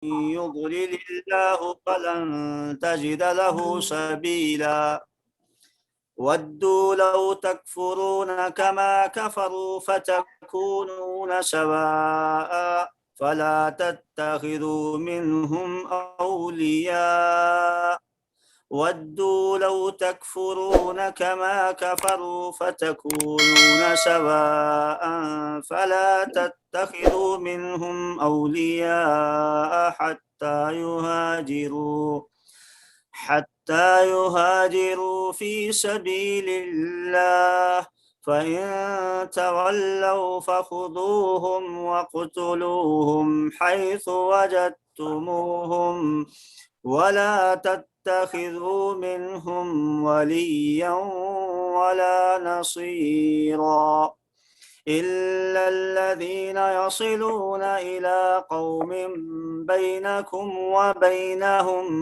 يضلل الله فلن تجد له سبيلا ودوا لو تكفرون كما كفروا فتكونون سواء فلا تتخذوا منهم أولياء ودوا لو تكفرون كما كفروا فتكونون سواء فلا تتخذوا منهم أولياء حتى يهاجروا في سبيل الله فإن تولوا فخذوهم واقتلوهم حيث وجدتموهم ولا تتخذوا منهم وليا ولا نصيرا إلا الذين يصلون إلى قوم بينكم وبينهم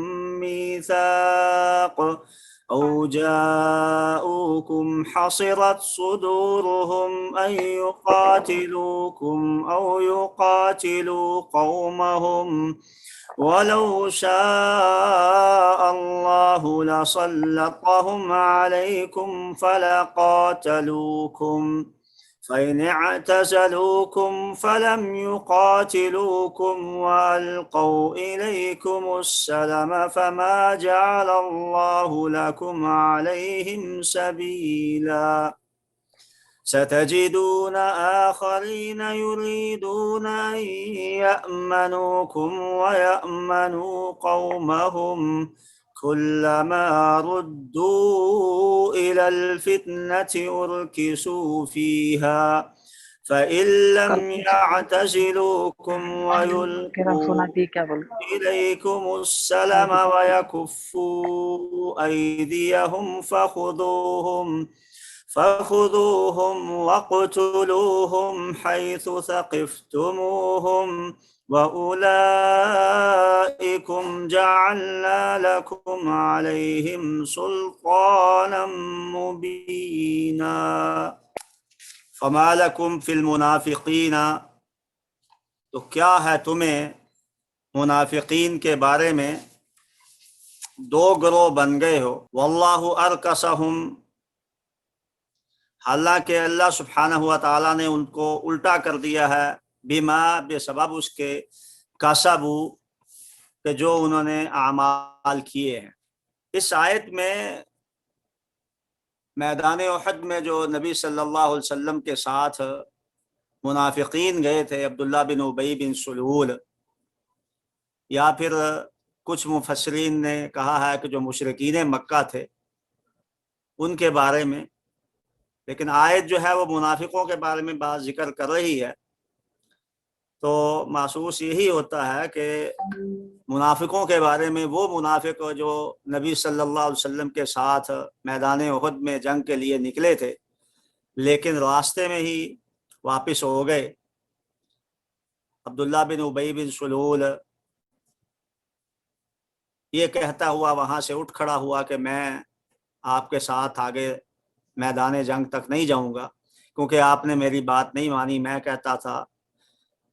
ميثاق أو جاءوكم حصرت صدورهم أن يقاتلوكم أو يقاتلوا قومهم ولو شاء الله لسلطهم عليكم فلقاتلوكم فإن اعتزلوكم فلم يقاتلوكم وألقوا إليكم السلم فما جعل الله لكم عليهم سبيلا ستجدون آخرين يريدون أن يأمنوكم ويأمنوا قومهم كلما ردوا إلى الفتنة أركسوا فيها فإن لم يعتزلوكم ويلقوا إليكم السلم ويكفوا أيديهم فخذوهم واقتلوهم حيث ثقفتموهم وأولئكم جعلنا لكم عليهم سلطانا مبينا فما لكم في المنافقین، تو کیا ہے تمہیں منافقین کے بارے میں دو گروہ بن گئے ہو. واللہ ارکسہم، حالانکہ اللہ سبحانہ و تعالیٰ نے ان کو الٹا کر دیا ہے، بما بے سبب اس کے، کسبو کہ جو انہوں نے اعمال کیے ہیں. اس آیت میں میدان احد میں جو نبی صلی اللہ علیہ وسلم کے ساتھ منافقین گئے تھے، عبداللہ بن ابی بن سلول، یا پھر کچھ مفسرین نے کہا ہے کہ جو مشرکین مکہ تھے ان کے بارے میں، لیکن آیت جو ہے وہ منافقوں کے بارے میں بات ذکر کر رہی ہے. تو محسوس یہی ہوتا ہے کہ منافقوں کے بارے میں وہ منافق جو نبی صلی اللہ علیہ وسلم کے ساتھ میدان احد میں جنگ کے لیے نکلے تھے لیکن راستے میں ہی واپس ہو گئے. عبداللہ بن ابی بن سلول یہ کہتا ہوا وہاں سے اٹھ کھڑا ہوا کہ میں آپ کے ساتھ آگے میدان جنگ تک نہیں جاؤں گا کیونکہ آپ نے میری بات نہیں مانی. میں کہتا تھا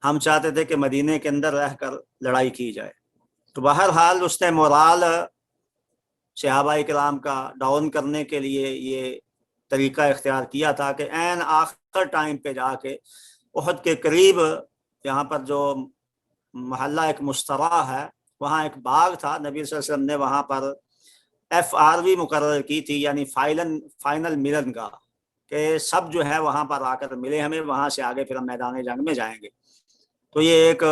ہم چاہتے تھے کہ مدینے کے اندر رہ کر لڑائی کی جائے. تو بہرحال اس نے مورال صحابہ کرام کا ڈاؤن کرنے کے لیے یہ طریقہ اختیار کیا تھا کہ عین آخر ٹائم پہ جا کے احد کے قریب یہاں پر جو محلہ ایک مستراح ہے وہاں ایک باغ تھا، نبی صلی اللہ علیہ وسلم نے وہاں پر FRV مقرر کی تھی، یعنی فائنل ملن کا، کہ سب جو ہے وہاں پر آ کر ملے ہمیں، وہاں سے آگے پھر ہم میدان جنگ میں جائیں گے. تو یہ ایک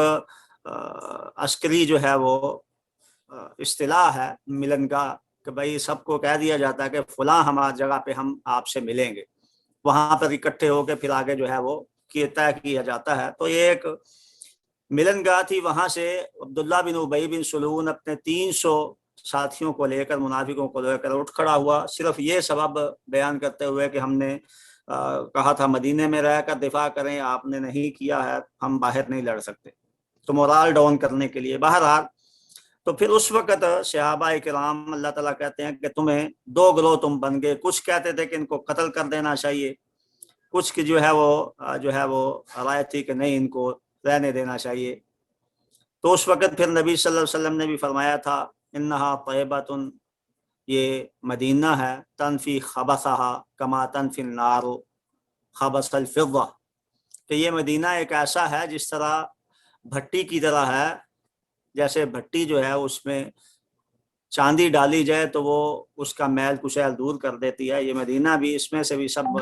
عسکری جو ہے وہ اصطلاح ہے ملن کا، کہ بھائی سب کو کہہ دیا جاتا ہے کہ فلاں ہماری جگہ پہ ہم آپ سے ملیں گے، وہاں پر اکٹھے ہو کے پھر آگے جو ہے وہ طے کیا جاتا ہے. تو یہ ایک ملن گاہ تھی. وہاں سے عبداللہ بن ابی بن سلول اپنے 300 ساتھیوں کو لے کر، منافقوں کو لے کر اٹھ کھڑا ہوا، صرف یہ سبب بیان کرتے ہوئے کہ ہم نے کہا تھا مدینے میں رہ کر دفاع کریں، آپ نے نہیں کیا ہے، ہم باہر نہیں لڑ سکتے. تو مورال ڈاؤن کرنے کے لیے. بہرحال تو پھر اس وقت صحابہ کرام اللہ تعالیٰ کہتے ہیں کہ تمہیں دو گروہ تم بن گئے. کچھ کہتے تھے کہ ان کو قتل کر دینا چاہیے، کچھ کی جو ہے وہ رائے تھی کہ نہیں ان کو رہنے دینا چاہیے. تو اس وقت پھر نبی صلی اللہ علیہ وسلم نے بھی فرمایا تھا انہا طیبۃ، یہ مدینہ ہے، تنفی خبثہا کما تنفی النار خبث الفضہ، کہ یہ مدینہ ایک ایسا ہے جس طرح بھٹی کی طرح ہے، جیسے بھٹی جو ہے اس میں چاندی ڈالی جائے تو وہ اس کا میل کچیل دور کر دیتی ہے، یہ مدینہ بھی اس میں سے بھی سب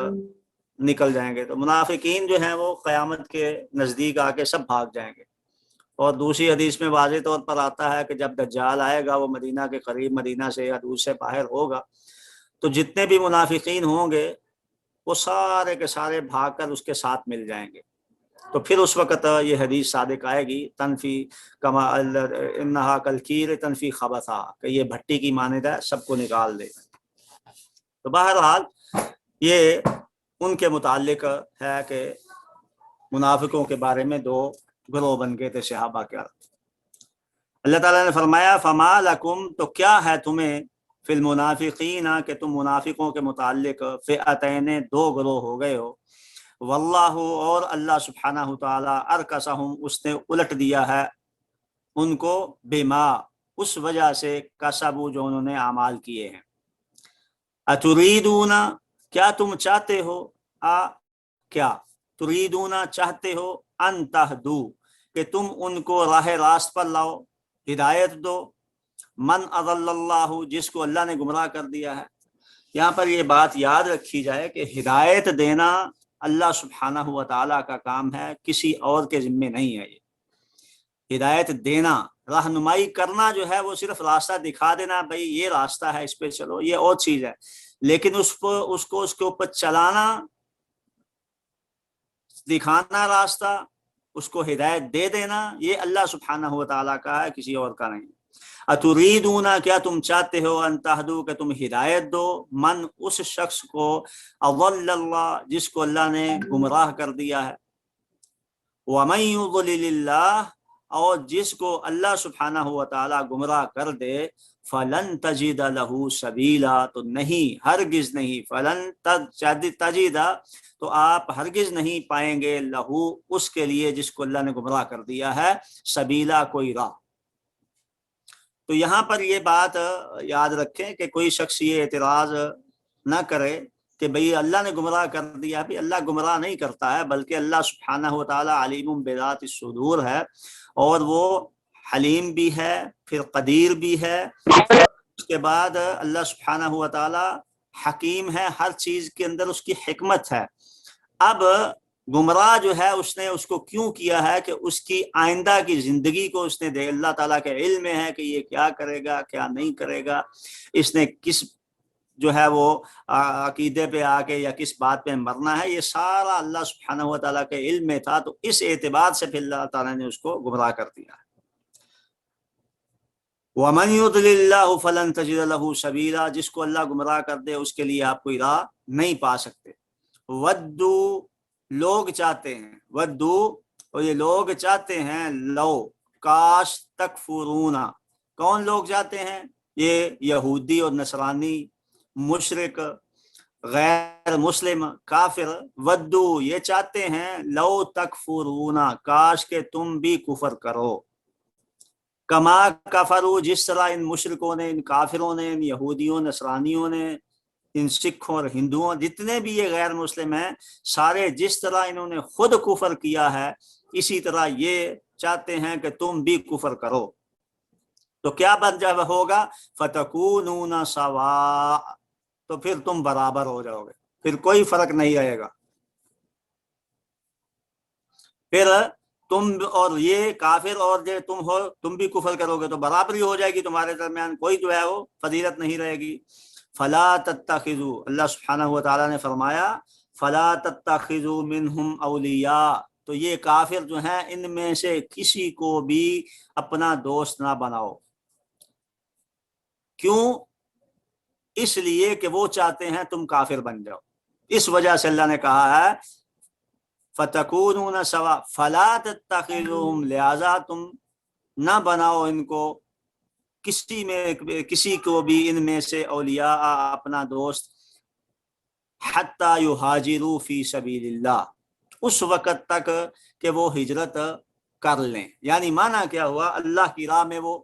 نکل جائیں گے۔ تو منافقین جو ہیں وہ قیامت کے نزدیک آ کے سب بھاگ جائیں گے۔ اور دوسری حدیث میں واضح طور پر آتا ہے کہ جب دجال آئے گا وہ مدینہ کے قریب، مدینہ سے یا دور سے باہر ہوگا، تو جتنے بھی منافقین ہوں گے وہ سارے کے سارے بھاگ کر اس کے ساتھ مل جائیں گے۔ تو پھر اس وقت یہ حدیث صادق آئے گی، تنفی کما انہا کلکیر تنفی خبثا، کہ یہ بھٹی کی مانند ہے، سب کو نکال دے۔ تو بہرحال یہ ان کے متعلق ہے کہ منافقوں کے بارے میں دو گروہ بن گئے تھے صحابہ کے۔ اللہ تعالیٰ نے فرمایا فما لکم، تو کیا ہے تمہیں، فی المنافقین، کہ تم منافقوں کے متعلق فئتین، دو گروہ ہو گئے ہو، واللہ، اور اللہ سبحانہ تعالیٰ ارکسہم، اس نے الٹ دیا ہے ان کو، بما، اس وجہ سے، کسبوا، جو انہوں نے اعمال کیے ہیں۔ اتریدون، کیا تم چاہتے ہو، کیا تریدون، چاہتے ہو، ان تہدو، کہ تم ان کو راہ راست پر لاؤ، ہدایت دو، من اضل اللہ، جس کو اللہ نے گمراہ کر دیا ہے۔ یہاں پر یہ بات یاد رکھی جائے کہ ہدایت دینا اللہ سبحانہ و تعالیٰ کا کام ہے، کسی اور کے ذمے نہیں ہے۔ یہ ہدایت دینا، رہنمائی کرنا جو ہے وہ صرف راستہ دکھا دینا، بھئی یہ راستہ ہے اس پہ چلو، یہ اور چیز ہے، لیکن اس کے اوپر چلانا، دکھانا راستہ، اس کو ہدایت دے دینا، یہ اللہ سبحانہ و تعالیٰ کا ہے، کسی اور کا نہیں۔ اتریدون، کیا تم چاہتے ہو، ان تہدو، کہ تم ہدایت دو، من، اس شخص کو، اضل اللہ، جس کو اللہ نے گمراہ کر دیا ہے، ومن یضلل اللہ، اور جس کو اللہ سبحانہ و تعالیٰ گمراہ کر دے، فلن تجد لہ سبیلا، تو نہیں، ہرگز نہیں، فلن تجد، تو آپ ہرگز نہیں پائیں گے، لہو، اس کے لیے جس کو اللہ نے گمراہ کر دیا ہے، سبیلا، کوئی راہ۔ تو یہاں پر یہ بات یاد رکھیں کہ کوئی شخص یہ اعتراض نہ کرے کہ بھئی اللہ نے گمراہ کر دیا، بھی اللہ گمراہ نہیں کرتا ہے، بلکہ اللہ سبحانہ و تعالیٰ علیم بذات الصدور ہے، اور وہ حلیم بھی ہے، پھر قدیر بھی ہے، اس کے بعد اللہ سبحانہ و تعالیٰ حکیم ہے، ہر چیز کے اندر اس کی حکمت ہے۔ اب گمراہ جو ہے اس نے اس کو کیوں کیا ہے کہ اس کی آئندہ کی زندگی کو اس نے دے، اللہ تعالیٰ کے علم میں ہے کہ یہ کیا کرے گا، کیا نہیں کرے گا، اس نے کس جو ہے وہ عقیدے پہ آ کے یا کس بات پہ مرنا ہے، یہ سارا اللہ سبحانہ و تعالیٰ کے علم میں تھا، تو اس اعتبار سے پھر اللہ تعالیٰ نے اس کو گمراہ کر دیا ہے۔ وَمَن يُضْلِلِ اللَّهُ فَلَن تَجِدَ لَهُ سَبِيلًا، جس کو اللہ گمراہ کر دے اس کے لیے آپ کوئی راہ نہیں پا سکتے۔ وَدُّ، لوگ چاہتے ہیں، وَدُّ، اور یہ لوگ چاہتے ہیں، لو، کاش، تکفرون، کون لوگ چاہتے ہیں؟ یہ یہودی اور نصرانی، مشرک، غیر مسلم، کافر، ودو، یہ چاہتے ہیں، لو تکفرون، کاش کہ تم بھی کفر کرو، کما کفرو، جس طرح ان مشرکوں نے، ان کافروں نے، ان یہودیوں، نصرانیوں نے، ان سکھوں اور ہندوؤں، جتنے بھی یہ غیر مسلم ہیں، سارے جس طرح انہوں نے خود کفر کیا ہے، اسی طرح یہ چاہتے ہیں کہ تم بھی کفر کرو۔ تو کیا بن جب ہوگا، فتکونون سواء، تو پھر تم برابر ہو جاؤ گے، پھر کوئی فرق نہیں رہے گا، پھر تم اور یہ کافر اور جو تم ہو، تم بھی کفر کرو گے تو برابری ہو جائے گی تمہارے درمیان، کوئی جو ہے وہ فضیلت نہیں رہے گی۔ فلا تتخذوا، اللہ سبحانہ و تعالیٰ نے فرمایا فلا تتخذوا منہم اولیاء، تو یہ کافر جو ہیں ان میں سے کسی کو بھی اپنا دوست نہ بناؤ۔ کیوں؟ اس لیے کہ وہ چاہتے ہیں تم کافر بن جاؤ، اس وجہ سے اللہ نے کہا ہے فتکونون سوا فلا تتخذوہم، لہذا تم نہ بناؤ ان کو، کسی کو بھی ان میں سے اولیاء، اپنا دوست، حتی یہاجروا فی سبیل اللہ، اس وقت تک کہ وہ ہجرت کر لیں. یعنی معنی کیا ہوا, اللہ کی راہ میں وہ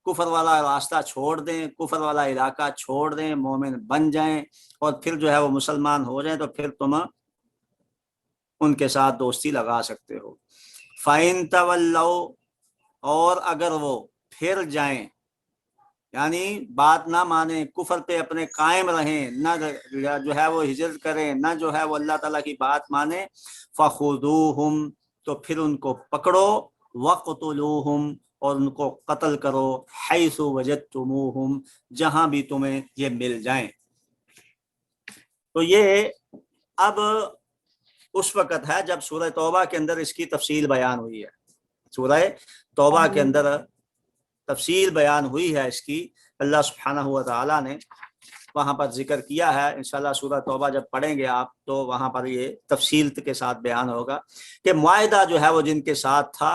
کفر والا راستہ چھوڑ دیں, کفر والا علاقہ چھوڑ دیں, مومن بن جائیں, اور پھر جو ہے وہ مسلمان ہو جائیں, تو پھر تم ان کے ساتھ دوستی لگا سکتے ہو. فَإِن تَوَلَّوْا, اور اگر وہ پھر جائیں, یعنی بات نہ مانیں, کفر پہ اپنے قائم رہیں, نہ جو ہے وہ ہجرت کریں, نہ جو ہے وہ اللہ تعالیٰ کی بات مانیں, فَخُذُوهُمْ, تو پھر ان کو پکڑو, وَقْتُلُوهُمْ, اور ان کو قتل کرو, حَيْثُ وَجَدْتُمُوهُمْ, جہاں بھی تمہیں یہ مل جائیں. تو یہ اب اس وقت ہے جب سورہ توبہ کے اندر اس کی تفصیل بیان ہوئی ہے. سورہ توبہ کے اندر تفصیل بیان ہوئی ہے اس کی. اللہ سبحانہ و تعالیٰ نے وہاں پر ذکر کیا ہے. انشاءاللہ سورہ توبہ جب پڑھیں گے آپ تو وہاں پر یہ تفصیل کے ساتھ بیان ہوگا کہ معاہدہ جو ہے وہ جن کے ساتھ تھا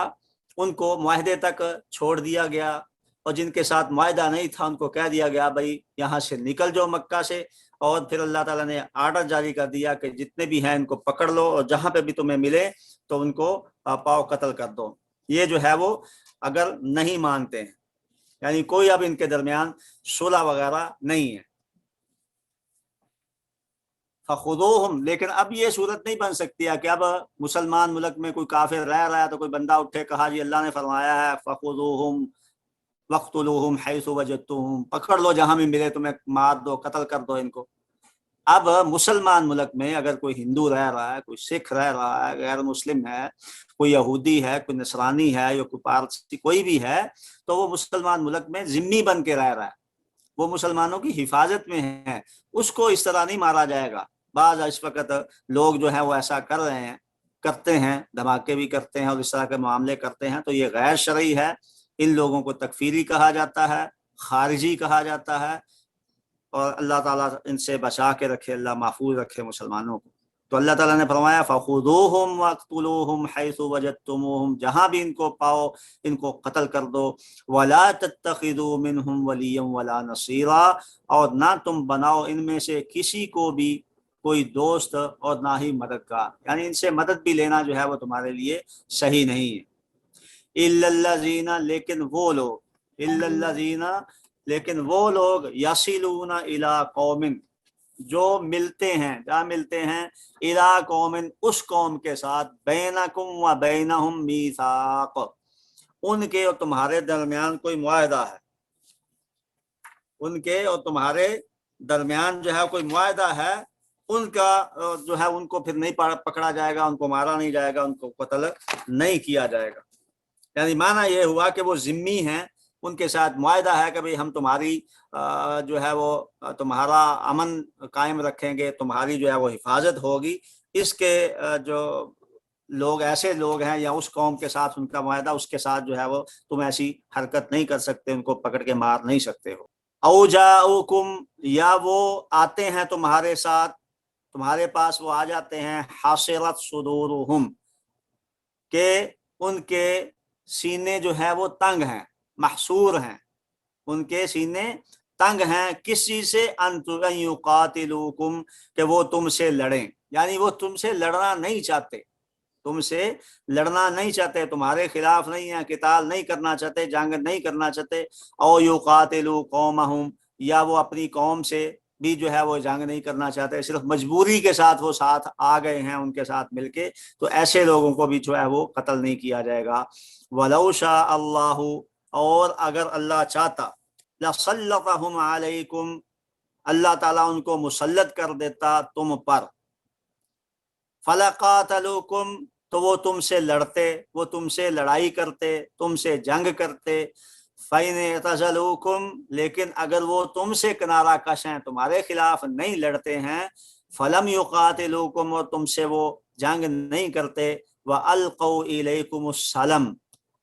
ان کو معاہدے تک چھوڑ دیا گیا, اور جن کے ساتھ معاہدہ نہیں تھا ان کو کہہ دیا گیا بھائی یہاں سے نکل جاؤ مکہ سے. اور پھر اللہ تعالیٰ نے آرڈر جاری کر دیا کہ جتنے بھی ہیں ان کو پکڑ لو, اور جہاں پہ بھی تمہیں ملے تو ان کو پاؤ قتل کر دو. یہ جو ہے وہ اگر نہیں مانتے ہیں, یعنی کوئی اب ان کے درمیان صلح وغیرہ نہیں ہے. فخذوہم, لیکن اب یہ صورت نہیں بن سکتی ہے کہ اب مسلمان ملک میں کوئی کافر رہ رہا ہے تو کوئی بندہ اٹھے کہا جی اللہ نے فرمایا ہے فخذوہم وقتلوہم حیث وجدتوہم, پکڑ لو جہاں بھی ملے تمہیں مار دو, قتل کر دو ان کو. اب مسلمان ملک میں اگر کوئی ہندو رہ رہا ہے, کوئی سکھ رہ رہا ہے, غیر مسلم ہے, کوئی یہودی ہے, کوئی نصرانی ہے, یا کوئی پارسی کوئی بھی ہے, تو وہ مسلمان ملک میں ذمہ بن کے رہ رہا ہے, وہ مسلمانوں کی حفاظت میں ہے, اس کو اس طرح نہیں مارا جائے گا. بعض اس وقت لوگ جو ہیں وہ ایسا کر رہے ہیں, کرتے ہیں, دھماکے بھی کرتے ہیں اور اس طرح کے معاملے کرتے ہیں, تو یہ غیر شرعی ہے. ان لوگوں کو تکفیری کہا جاتا ہے, خارجی کہا جاتا ہے, اور اللہ تعالیٰ ان سے بچا کے رکھے, اللہ محفوظ رکھے مسلمانوں کو. تو اللہ تعالیٰ نے فرمایا فخذوہم وقتلوہم حیث وجدتموہم, جہاں بھی ان کو پاؤ ان کو قتل کر دو. ولا تتخذوا منہم ولیا ولا نصیرا, اور نہ تم بناؤ ان میں سے کسی کو بھی کوئی دوست اور نہ ہی مددگار, یعنی ان سے مدد بھی لینا جو ہے وہ تمہارے لیے صحیح نہیں ہے. الا الذین, لیکن وہ لوگ, الا الذین, لیکن وہ لوگ, یصلون الی قوم, جو ملتے ہیں, کیا ملتے ہیں, الی قوم, اس قوم کے ساتھ, بینکم و بینہم میثاق, ان کے اور تمہارے درمیان کوئی معاہدہ ہے, ان کے اور تمہارے درمیان جو ہے کوئی معاہدہ ہے, ان کا جو ہے ان کو پھر نہیں پکڑا جائے گا, ان کو مارا نہیں جائے گا, ان کو قتل نہیں کیا جائے گا. یعنی معنی یہ ہوا کہ وہ ذمہ ہیں, ان کے ساتھ معاہدہ ہے کہ بھئی ہم تمہاری جو ہے وہ تمہارا امن قائم رکھیں گے, تمہاری جو ہے وہ حفاظت ہوگی. اس کے جو لوگ ایسے لوگ ہیں یا اس قوم کے ساتھ ان کا معاہدہ, اس کے ساتھ جو ہے وہ تم ایسی حرکت نہیں کر سکتے, ان کو پکڑ کے مار نہیں سکتے ہو. او جاؤکم, یا وہ آتے ہیں تمہارے ساتھ, تمہارے پاس وہ آ جاتے ہیں, حاصرت صدورہم, کہ ان کے سینے جو ہیں وہ تنگ ہیں, محصور ہیں, ان کے سینے تنگ ہیں, کس چیز سے, ان یقاتلوکم, کہ وہ تم سے لڑیں, یعنی وہ تم سے لڑنا نہیں چاہتے, تم سے لڑنا نہیں چاہتے, تمہارے خلاف نہیں ہیں, قتال نہیں کرنا چاہتے, جنگ نہیں کرنا چاہتے. او یقاتلوا قومہم, یا وہ اپنی قوم سے بھی جو ہے وہ جنگ نہیں کرنا چاہتے, صرف مجبوری کے ساتھ وہ ساتھ آ گئے ہیں ان کے ساتھ مل کے, تو ایسے لوگوں کو بھی جو ہے وہ قتل نہیں کیا جائے گا. وَلَوْ شَاءَ اللَّهُ, اور اگر اللہ چاہتا, لَسَلَّطَهُمْ عَلَيْكُمْ, اللہ تعالیٰ ان کو مسلط کر دیتا تم پر. فَلَقَاتَلُوكُمْ, تو وہ تم سے لڑتے, وہ تم سے لڑائی کرتے, تم سے جنگ کرتے. فَإِنِ اعْتَزَلُوكُمْ, لیکن اگر وہ تم سے کنارہ کش ہیں, تمہارے خلاف نہیں لڑتے ہیں, فَلَمْ يُقَاتِلُوكُمْ, اور تم سے وہ جنگ نہیں کرتے, وَأَلْقَوْا إِلَيْكُمُ السَّلَمَ,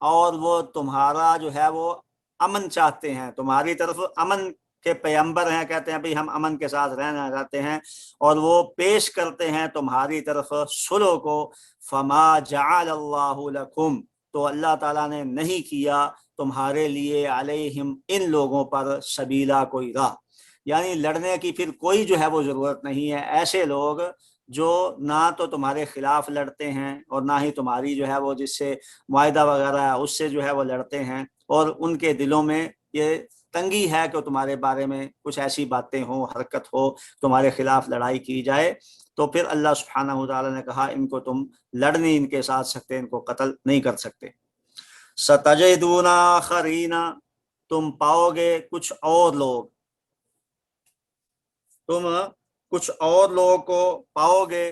اور وہ تمہارا جو ہے وہ امن چاہتے ہیں, تمہاری طرف امن کے پیغمبر ہیں, کہتے ہیں بھئی ہم امن کے ساتھ رہنا چاہتے ہیں, اور وہ پیش کرتے ہیں تمہاری طرف صلح کو. فَمَا جَعَلَ اللَّهُ لَكُمْ, تو اللہ تعالیٰ نے نہیں کیا تمہارے لیے, علیہم, ان لوگوں پر, سبیلا, کوئی راہ, یعنی لڑنے کی پھر کوئی جو ہے وہ ضرورت نہیں ہے. ایسے لوگ جو نہ تو تمہارے خلاف لڑتے ہیں اور نہ ہی تمہاری جو ہے وہ جس سے معاہدہ وغیرہ ہے اس سے جو ہے وہ لڑتے ہیں، اور ان کے دلوں میں یہ تنگی ہے کہ تمہارے بارے میں کچھ ایسی باتیں ہوں، حرکت ہو، تمہارے خلاف لڑائی کی جائے، تو پھر اللہ سبحانہ وتعالی نے کہا ان کو تم لڑ نہیں ان کے ساتھ سکتے، ان کو قتل نہیں کر سکتے۔ ستجدون آخرین، تم پاؤ گے کچھ اور لوگ، تم کچھ اور لوگوں کو پاؤ گے،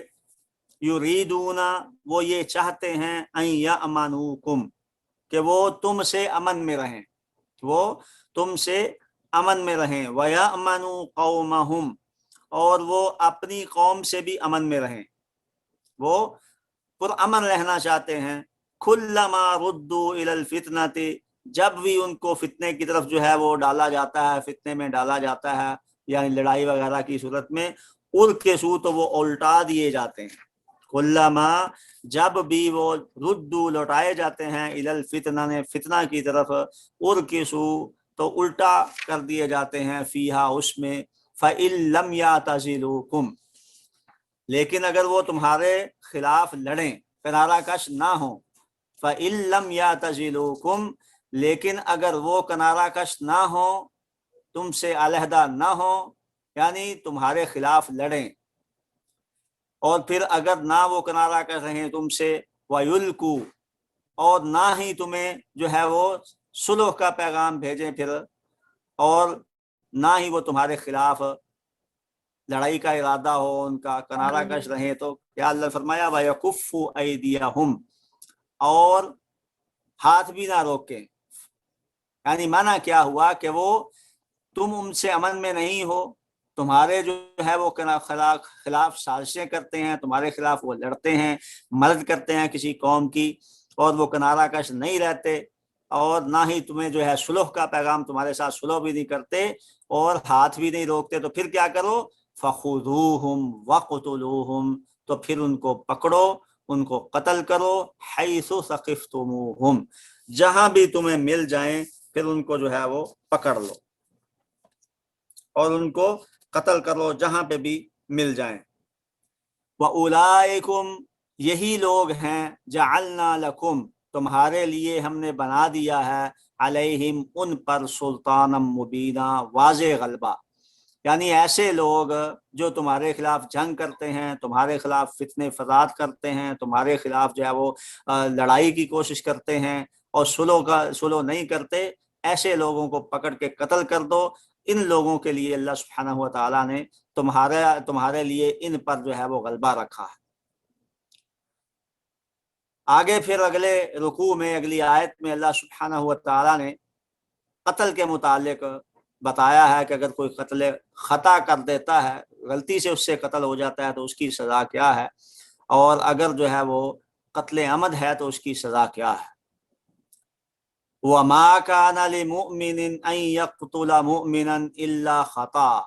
یریدون، وہ یہ چاہتے ہیں، ان یامنوکم، کہ وہ تم سے امن میں رہیں، وہ تم سے امن میں رہیں، ویامنوا قومہم، اور وہ اپنی قوم سے بھی امن میں رہیں، وہ پرامن رہنا چاہتے ہیں۔ کلما ردوا الی الفتنۃ، جب بھی ان کو فتنے کی طرف جو ہے وہ ڈالا جاتا ہے، فتنے میں ڈالا جاتا ہے، یعنی لڑائی وغیرہ کی صورت میں، ارکسوا، تو وہ الٹا دیے جاتے ہیں۔ کلما، جب بھی وہ ردو لوٹائے جاتے ہیں، الی الفتنہ، نے فتنہ کی طرف، ارکسوا، تو الٹا کر دیے جاتے ہیں، فیہا، اس میں، فإن لم یعتزلوکم، لیکن اگر وہ تمہارے خلاف لڑیں، کنارہ کش نہ ہوں، فإن لم یعتزلوکم، لیکن اگر وہ کنارہ کش نہ ہوں، تم سے علیحدہ نہ ہوں، یعنی تمہارے خلاف لڑیں، اور پھر اگر نہ وہ کنارہ کش رہیں تم سے، وَيُلْقُوا، اور نہ ہی تمہیں جو ہے وہ صلح کا پیغام بھیجیں پھر، اور نہ ہی وہ تمہارے خلاف لڑائی کا ارادہ ہو، ان کا کنارہ کش رہیں، تو کیا اللہ فرمایا وَيَكُفُّ أَيْدِيَهُمْ، اور ہاتھ بھی نہ روکیں، یعنی معنی کیا ہوا کہ وہ تم ان سے امن میں نہیں ہو، تمہارے جو ہے وہ خلاف سازشیں کرتے ہیں، تمہارے خلاف وہ لڑتے ہیں، مدد کرتے ہیں کسی قوم کی، اور وہ کنارہ کش نہیں رہتے، اور نہ ہی تمہیں جو ہے صلح کا پیغام، تمہارے ساتھ صلح بھی نہیں کرتے اور ہاتھ بھی نہیں روکتے، تو پھر کیا کرو، فخذوہم وقتلوہم، تو پھر ان کو پکڑو، ان کو قتل کرو، حیث ثقفتموہم، جہاں بھی تمہیں مل جائیں، پھر ان کو جو ہے وہ پکڑ لو اور ان کو قتل کرو جہاں پہ بھی مل جائیں۔ وَأُولَئِكُمْ، یہی لوگ ہیں، جعلنا لکم، تمہارے لیے ہم نے بنا دیا ہے، علیہم، ان پر، سلطانا مبینہ، واضح غلبہ، یعنی ایسے لوگ جو تمہارے خلاف جنگ کرتے ہیں، تمہارے خلاف فتنے فساد کرتے ہیں، تمہارے خلاف جو ہے وہ لڑائی کی کوشش کرتے ہیں اور صلح نہیں کرتے، ایسے لوگوں کو پکڑ کے قتل کر دو۔ ان لوگوں کے لیے اللہ سبحانہ و تعالیٰ نے تمہارے لیے ان پر جو ہے وہ غلبہ رکھا ہے۔ آگے پھر اگلے رکوع میں، اگلی آیت میں اللہ سبحانہ و تعالیٰ نے قتل کے متعلق بتایا ہے کہ اگر کوئی قتل خطا کر دیتا ہے، غلطی سے اس سے قتل ہو جاتا ہے، تو اس کی سزا کیا ہے، اور اگر جو ہے وہ قتل عمد ہے تو اس کی سزا کیا ہے۔ وَمَا كَانَ لِمُؤْمِنٍ أَن يَقْتُلَ مُؤْمِنًا إِلَّا خَطَأً،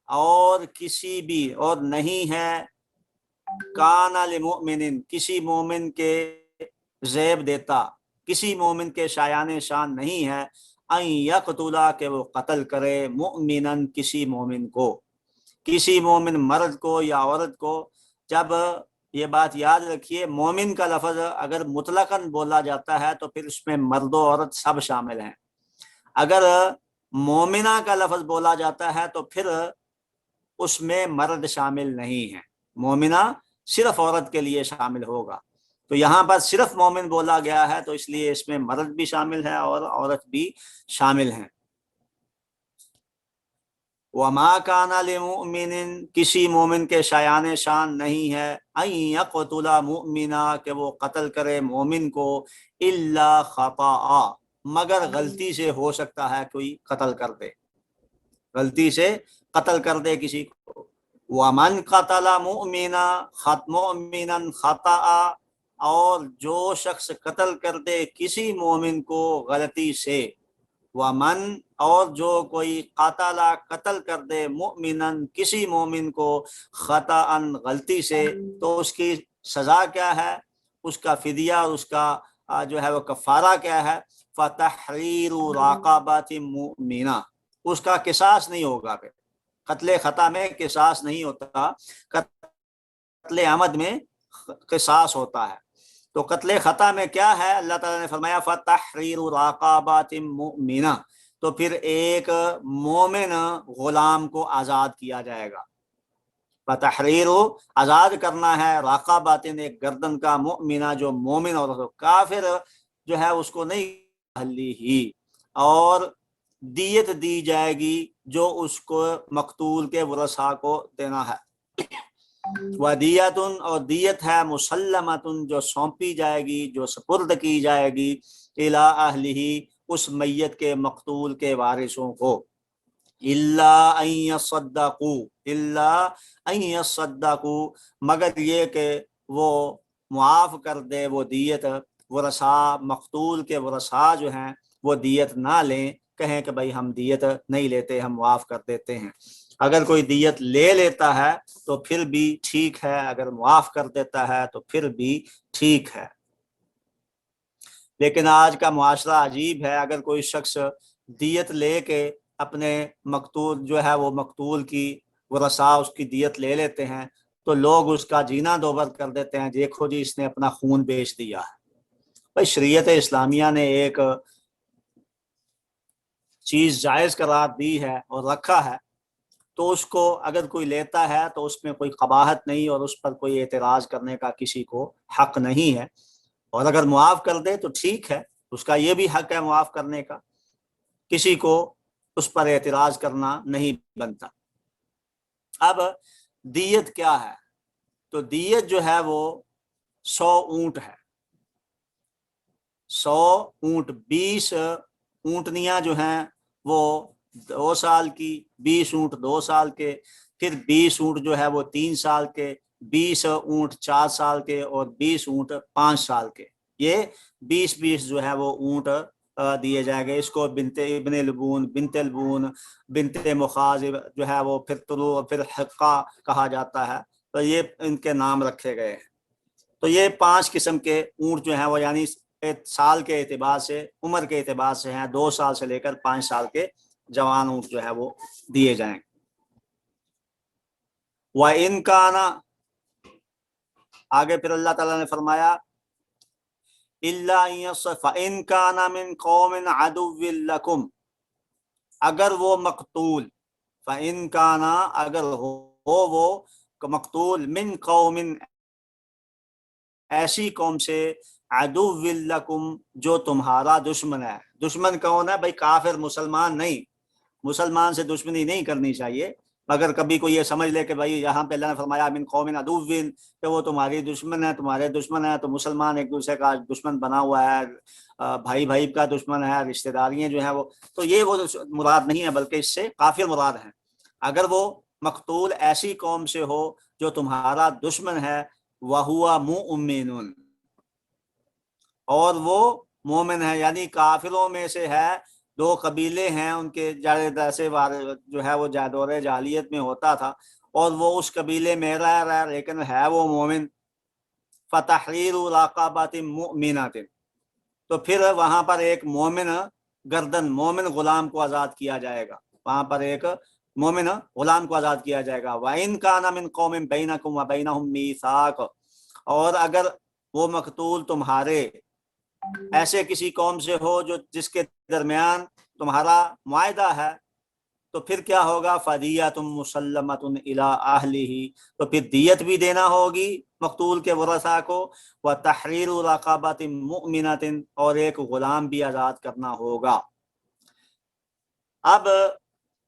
اور کسی بھی، اور نہیں ہے، کان لمؤمن، کسی مومن کے زیب دیتا، کسی مومن کے شایان شان نہیں ہے، ان یقتلا، کہ وہ قتل کرے، مؤمنن، کسی مومن کو، کسی مومن مرد کو یا عورت کو۔ جب یہ بات یاد رکھیے، مومن کا لفظ اگر مطلقاً بولا جاتا ہے تو پھر اس میں مرد و عورت سب شامل ہیں، اگر مومنہ کا لفظ بولا جاتا ہے تو پھر اس میں مرد شامل نہیں ہے، مومنہ صرف عورت کے لیے شامل ہوگا، تو یہاں پر صرف مومن بولا گیا ہے، تو اس لیے اس میں مرد بھی شامل ہے اور عورت بھی شامل ہیں۔ وَمَا كَانَ لِمُؤْمِنٍ، کسی مومن کے شایان شان نہیں ہے، ان یقتل مؤمنا، کہ وہ قتل کرے مومن کو، الا خطأ، مگر غلطی سے، ہو سکتا ہے کوئی قتل کر دے، غلطی سے قتل کر دے کسی کو۔ وَمَنْ قَتَلَ مُؤْمِنًا خَطَأً، اور جو شخص قتل کر دے کسی مومن کو غلطی سے، وَمَنْ، اور جو کوئی قتل کر دے، مؤمنًا، کسی مومن کو، خطأً، غلطی سے، تو اس کی سزا کیا ہے، اس کا فدیہ اور اس کا جو ہے وہ کفارہ کیا ہے، فَتَحْرِيرُ رَقَبَةٍ مُؤْمِنَةٍ، اس کا قصاص نہیں ہوگا، پھر قتل خطا میں قصاص نہیں ہوتا، قتل عمد میں قصاص ہوتا ہے۔ تو قتل خطا میں کیا ہے؟ اللہ تعالیٰ نے فرمایا فتحریر رقبات مؤمنہ، تو پھر ایک مومن غلام کو آزاد کیا جائے گا۔ فتحریر آزاد کرنا ہے، رقبات ایک گردن کا، مؤمنہ جو مومن، اور کافر جو ہے اس کو نہیں لی ہی، اور دیت دی جائے گی جو اس کو مقتول کے ورثاء کو دینا ہے۔ ودیتن، اور دیت ہے مسلمتن جو سونپی جائے گی، جو سپرد کی جائے گی، الی اہلہ اس میت کے مقتول کے وارثوں کو، الا ان یصدقوا، الا ان یصدقوا، مگر یہ کہ وہ معاف کر دے وہ دیت، ورثاء مقتول کے ورثاء جو ہیں وہ دیت نہ لیں، کہیں کہ بھائی ہم دیت نہیں لیتے، ہم معاف کر دیتے ہیں۔ اگر کوئی دیت لے لیتا ہے تو پھر بھی ٹھیک ہے، اگر معاف کر دیتا ہے تو پھر بھی ٹھیک ہے۔ لیکن آج کا معاشرہ عجیب ہے، اگر کوئی شخص دیت لے کے اپنے مقتول جو ہے وہ مقتول کی ورثاء اس کی دیت لے لیتے ہیں تو لوگ اس کا جینا دوبر کر دیتے ہیں، دیکھو جی اس نے اپنا خون بیچ دیا ہے۔ بھائی شریعت اسلامیہ نے ایک چیز جائز قرار دی ہے اور رکھا ہے، تو اس کو اگر کوئی لیتا ہے تو اس میں کوئی قباحت نہیں، اور اس پر کوئی اعتراض کرنے کا کسی کو حق نہیں ہے، اور اگر معاف کر دے تو ٹھیک ہے، اس کا یہ بھی حق ہے معاف کرنے کا، کسی کو اس پر اعتراض کرنا نہیں بنتا۔ اب دیت کیا ہے؟ تو دیت جو ہے وہ 100 اونٹ ہے، 100 اونٹ، 20 اونٹنیاں جو ہیں وہ 2 سال کی، 20 اونٹ 2 سال کے، پھر 20 اونٹ جو ہے وہ 3 سال کے، 20 اونٹ 4 سال کے، اور 20 اونٹ 5 سال کے، یہ 20 جو ہے وہ اونٹ دیے جائیں گے۔ اس کو بنت ابن لبون، بنت البون، بنت مخاضب جو ہے وہ پھر طلوع، پھر حقہ کہا جاتا ہے، تو یہ ان کے نام رکھے گئے ہیں۔ تو یہ 5 قسم کے اونٹ جو ہیں وہ یعنی سال کے اعتبار سے، عمر کے اعتبار سے ہیں، 2 سال سے لے کر 5 سال کے جوان اونٹ جو ہے وہ دیے جائیں۔ وَإِنْ كَانَ، آگے پھر اللہ تعالیٰ نے فرمایا فَإِنْ كَانَ مِنْ قَوْمٍ عَدُوٍّ لَكُمْ، اگر وہ مقتول، فَإِنْ كَانَ اگر ہو وہ مقتول، من قوم ایسی قوم سے، عَدُوٍّ لَكُمْ جو تمہارا دشمن ہے۔ دشمن کون ہے؟ بھائی کافر، مسلمان نہیں، مسلمان سے دشمنی نہیں کرنی چاہیے، مگر کبھی کوئی یہ سمجھ لے کہ بھائی یہاں پہ اللہ نے فرمایا من قوم عدو، کہ وہ تمہاری دشمن ہے، تمہارے دشمن ہے، تو مسلمان ایک دوسرے کا دشمن بنا ہوا ہے، بھائی بھائی کا دشمن ہے، رشتہ داریاں جو ہیں وہ، تو یہ وہ مراد نہیں ہے، بلکہ اس سے کافر مراد ہیں۔ اگر وہ مقتول ایسی قوم سے ہو جو تمہارا دشمن ہے، وَهُوَ مُؤْمِنٌ، اور وہ مومن ہے، یعنی کافروں میں سے ہے، 2 قبیلے ہیں ان کے، جیسے جو ہے وہ دور جاہلیت میں ہوتا تھا، اور وہ اس قبیلے میں رہ رہا ہے لیکن ہے وہ مومن، فتحریر رقبۃ مؤمنۃ، تو پھر وہاں پر ایک مومن گردن، مومن غلام کو آزاد کیا جائے گا، وہاں پر ایک مومن غلام کو آزاد کیا جائے گا۔ وَإِنْ كَانَ مِنْ قَوْمٍ بَيْنَكُمْ وَبَيْنَهُمْ مِيثَاقٌ، اور اگر وہ مقتول تمہارے ایسے کسی قوم سے ہو جو جس کے درمیان تمہارا معاہدہ ہے، تو پھر کیا ہوگا؟ فَدِيَةٌ مُسَلَّمَةٌ إِلَىٰ أَهْلِهِ، تو پھر دیت بھی دینا ہوگی مقتول کے ورثاء کو، وَتَحْرِيرُ رَقَبَةٍ مُؤْمِنَةٍ، اور ایک غلام بھی آزاد کرنا ہوگا۔ اب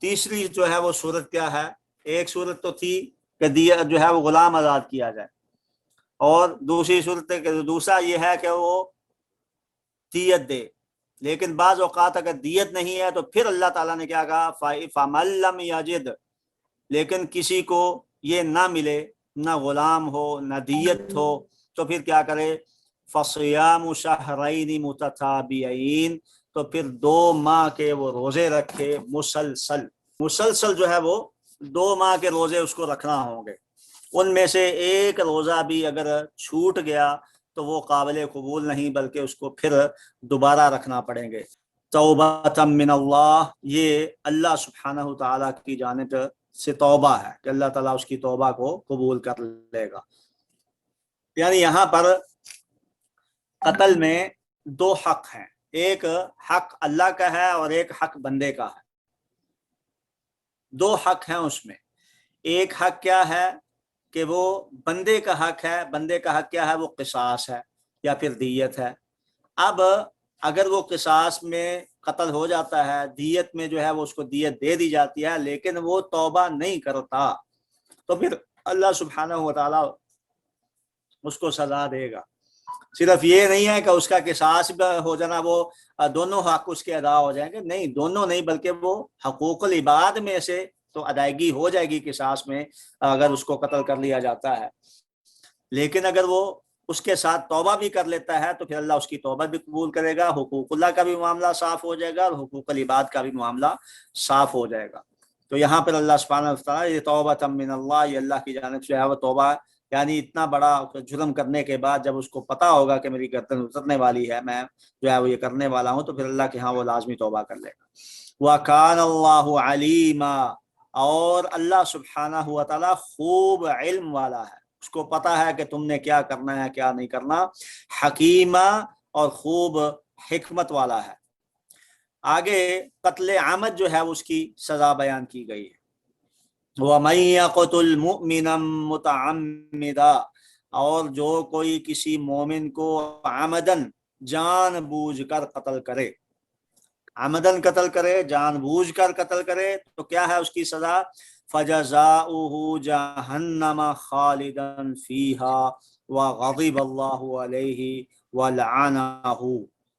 تیسری جو ہے وہ صورت کیا ہے؟ ایک صورت تو تھی کہ دیت جو ہے وہ غلام آزاد کیا جائے، اور دوسری صورت دوسرا یہ ہے کہ وہ دیت دے، لیکن بعض اوقات اگر دیت نہیں ہے تو پھر اللہ تعالیٰ نے کیا کہا؟ فَمَن لَّمْ يَجِدْ، لیکن کسی کو یہ نہ ملے، نہ غلام ہو نہ دیت ہو، تو پھر کیا کرے؟ فَصِيَامُ شَهْرَيْنِ مُتَتَابِعَيْنِ، تو پھر 2 ماہ کے وہ روزے رکھے، مسلسل جو ہے وہ 2 ماہ کے روزے اس کو رکھنا ہوں گے، ان میں سے ایک روزہ بھی اگر چھوٹ گیا تو وہ قابل قبول نہیں، بلکہ اس کو پھر دوبارہ رکھنا پڑیں گے۔ توبۃ من اللہ، یہ اللہ سبحانہ تعالیٰ کی جانب سے توبہ ہے کہ اللہ تعالیٰ اس کی توبہ کو قبول کر لے گا۔ یعنی یہاں پر قتل میں دو حق ہیں، ایک حق اللہ کا ہے اور ایک حق بندے کا ہے، دو حق ہیں اس میں۔ ایک حق کیا ہے کہ وہ بندے کا حق ہے، بندے کا حق کیا ہے، وہ قصاص ہے یا پھر دیت ہے۔ اب اگر وہ قصاص میں قتل ہو جاتا ہے، دیت میں جو ہے وہ اس کو دیت دے دی جاتی ہے، لیکن وہ توبہ نہیں کرتا، تو پھر اللہ سبحانہ و تعالی اس کو سزا دے گا۔ صرف یہ نہیں ہے کہ اس کا قصاص ہو جانا، وہ دونوں حق اس کے ادا ہو جائیں گے، نہیں، دونوں نہیں، بلکہ وہ حقوق العباد میں سے تو ادائیگی ہو جائے گی قصاص میں اگر اس کو قتل کر لیا جاتا ہے، لیکن اگر وہ اس کے ساتھ توبہ بھی کر لیتا ہے تو پھر اللہ اس کی توبہ بھی قبول کرے گا، حقوق اللہ کا بھی معاملہ صاف ہو جائے گا اور حقوق العباد کا بھی معاملہ صاف ہو جائے گا۔ تو یہاں پر اللہ سبحانہ و تعالیٰ یہ توبہ من اللہ، یہ اللہ کی جانب سے ہے وہ توبہ، یعنی اتنا بڑا جرم کرنے کے بعد جب اس کو پتا ہوگا کہ میری گردن اترنے والی ہے، میں جو ہے وہ یہ کرنے والا ہوں، تو پھر اللہ کے ہاں وہ لازمی توبہ کر لے گا۔ وَكَانَ اللَّهُ عَلِيمًا، اور اللہ سبحانہ و تعالیٰ خوب علم والا ہے، اس کو پتا ہے کہ تم نے کیا کرنا ہے کیا نہیں کرنا، حکیمہ، اور خوب حکمت والا ہے۔ آگے قتل عمد جو ہے اس کی سزا بیان کی گئی ہے، وَمَن يَقْتُلْ مُؤْمِنًا مُتَعَمِّدًا، اور جو کوئی کسی مومن کو عمدن جان بوجھ کر قتل کرے، عمدن قتل کرے، جان بوجھ کر قتل کرے، تو کیا ہے اس کی سزا؟ فَجَزَاؤُهُ جَهَنَّمَ خَالِدًا فِيهَا وَغَضِبَ اللَّهُ عَلَيْهِ وَلَعَنَهُ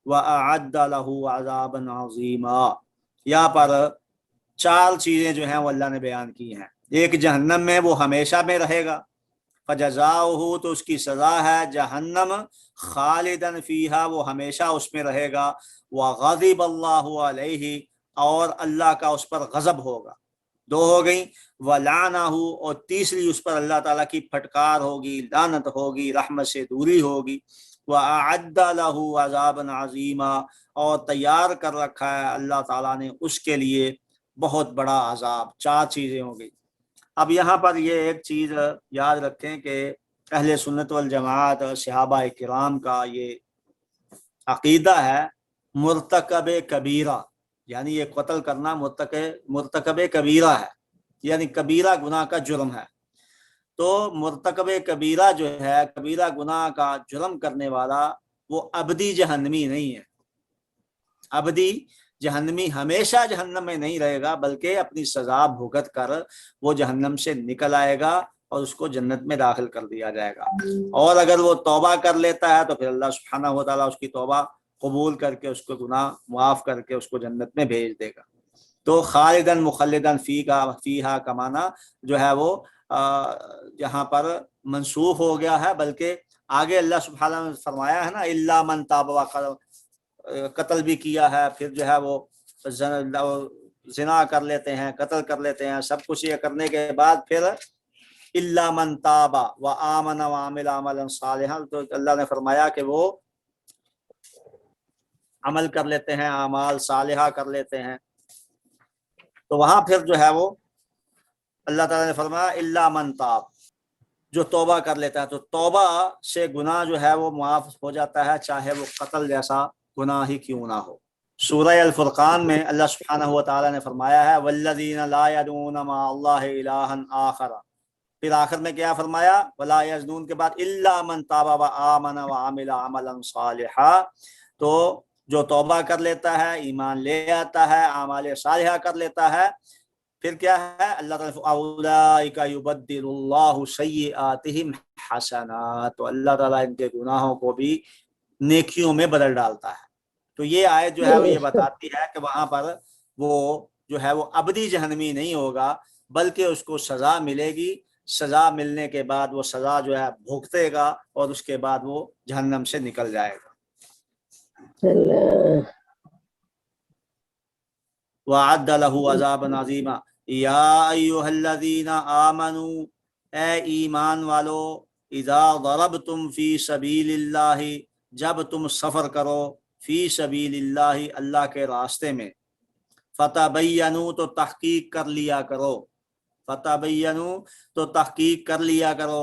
وَأَعَدَّ لَهُ عَذَابًا عَظِيمًا۔ یہاں پر چار چیزیں جو ہیں وہ اللہ نے بیان کی ہیں۔ ایک جہنم میں وہ ہمیشہ میں رہے گا، فجزاؤہ تو اس کی سزا ہے جہنم، خالدن فیہا وہ ہمیشہ اس میں رہے گا، وغضب اللہ علیہ اور اللہ کا اس پر غضب ہوگا، دو ہو گئیں، ولعنہ اور تیسری اس پر اللہ تعالیٰ کی پھٹکار ہوگی، لعنت ہوگی، رحمت سے دوری ہوگی، وَأَعَدَّ لَهُ عَذَابًا عَظِيمًا اور تیار کر رکھا ہے اللہ تعالیٰ نے اس کے لیے بہت بڑا عذاب۔ چار چیزیں ہو گئی۔ اب یہاں پر یہ ایک چیز یاد رکھیں کہ اہل سنت والجماعت صحابہ کرام کا یہ عقیدہ ہے، مرتکب کبیرہ، یعنی یہ قتل کرنا مرتکب کبیرہ ہے، یعنی کبیرہ گناہ کا جرم ہے۔ تو مرتکب کبیرہ جو ہے، کبیرہ گناہ کا جرم کرنے والا، وہ ابدی جہنمی نہیں ہے، ابدی جہنمی ہمیشہ جہنم میں نہیں رہے گا، بلکہ اپنی سزا بھگت کر وہ جہنم سے نکل آئے گا اور اس کو جنت میں داخل کر دیا جائے گا۔ اور اگر وہ توبہ کر لیتا ہے تو پھر اللہ سبحانہ و تعالیٰ اس کی توبہ قبول کر کے اس کو گناہ معاف کر کے اس کو جنت میں بھیج دے گا۔ تو خالدن مخلدن فیہا کا معنی جو ہے وہ یہاں پر منسوخ ہو گیا ہے، بلکہ آگے اللہ سبحانہ نے فرمایا ہے نا، الا من تاب، قتل بھی کیا ہے، پھر جو ہے وہ زنا کر لیتے ہیں، قتل کر لیتے ہیں، سب کچھ یہ کرنے کے بعد پھر الا من تاب وآمن وعمل عملا صالحا، تو اللہ نے فرمایا کہ وہ عمل کر لیتے ہیں، اعمال صالحہ کر لیتے ہیں، تو وہاں پھر جو ہے وہ اللہ تعالیٰ نے فرمایا الا من تاب، جو توبہ کر لیتا ہے، تو توبہ سے گناہ جو ہے وہ معاف ہو جاتا ہے، چاہے وہ قتل جیسا گناہ ہی کیوں نہ ہو۔ سورہ الفرقان میں اللہ سبحانہ و تعالیٰ نے فرمایا ہے والذین لا يدعون مع اللہ الہا آخر، پھر آخر میں کیا فرمایا؟ ولا یزنون کے بعد الا من تاب وآمن وعمل عملا صالحا، تو جو توبہ کر لیتا ہے، ایمان لے آتا ہے، اعمال صالحہ کر لیتا ہے، پھر کیا ہے؟ اللہ تعالیٰ اولئک یبدل اللہ سیئاتہم حسنات، تو اللہ تعالیٰ ان کے گناہوں کو بھی نیکیوں میں بدل ڈالتا ہے۔ تو یہ آیت جو ہے وہ یہ بتاتی ہے کہ وہاں پر وہ جو ہے وہ ابدی جہنمی نہیں ہوگا، بلکہ اس کو سزا ملے گی، سزا ملنے کے بعد وہ سزا جو ہے بھگتے گا اور اس کے بعد وہ جہنم سے نکل جائے گا۔ وَأَعَدَّ لَهُ عَذَابًا عَظِيمًا یا ایھا الذین آمنوا، اے ایمان والو، اذا ضربتم فی سبیل اللہ، جب تم سفر کرو، فی سبیل اللہ اللہ کے راستے میں، فتبینوا تو تحقیق کر لیا کرو، فتبینوا تو تحقیق کر لیا کرو،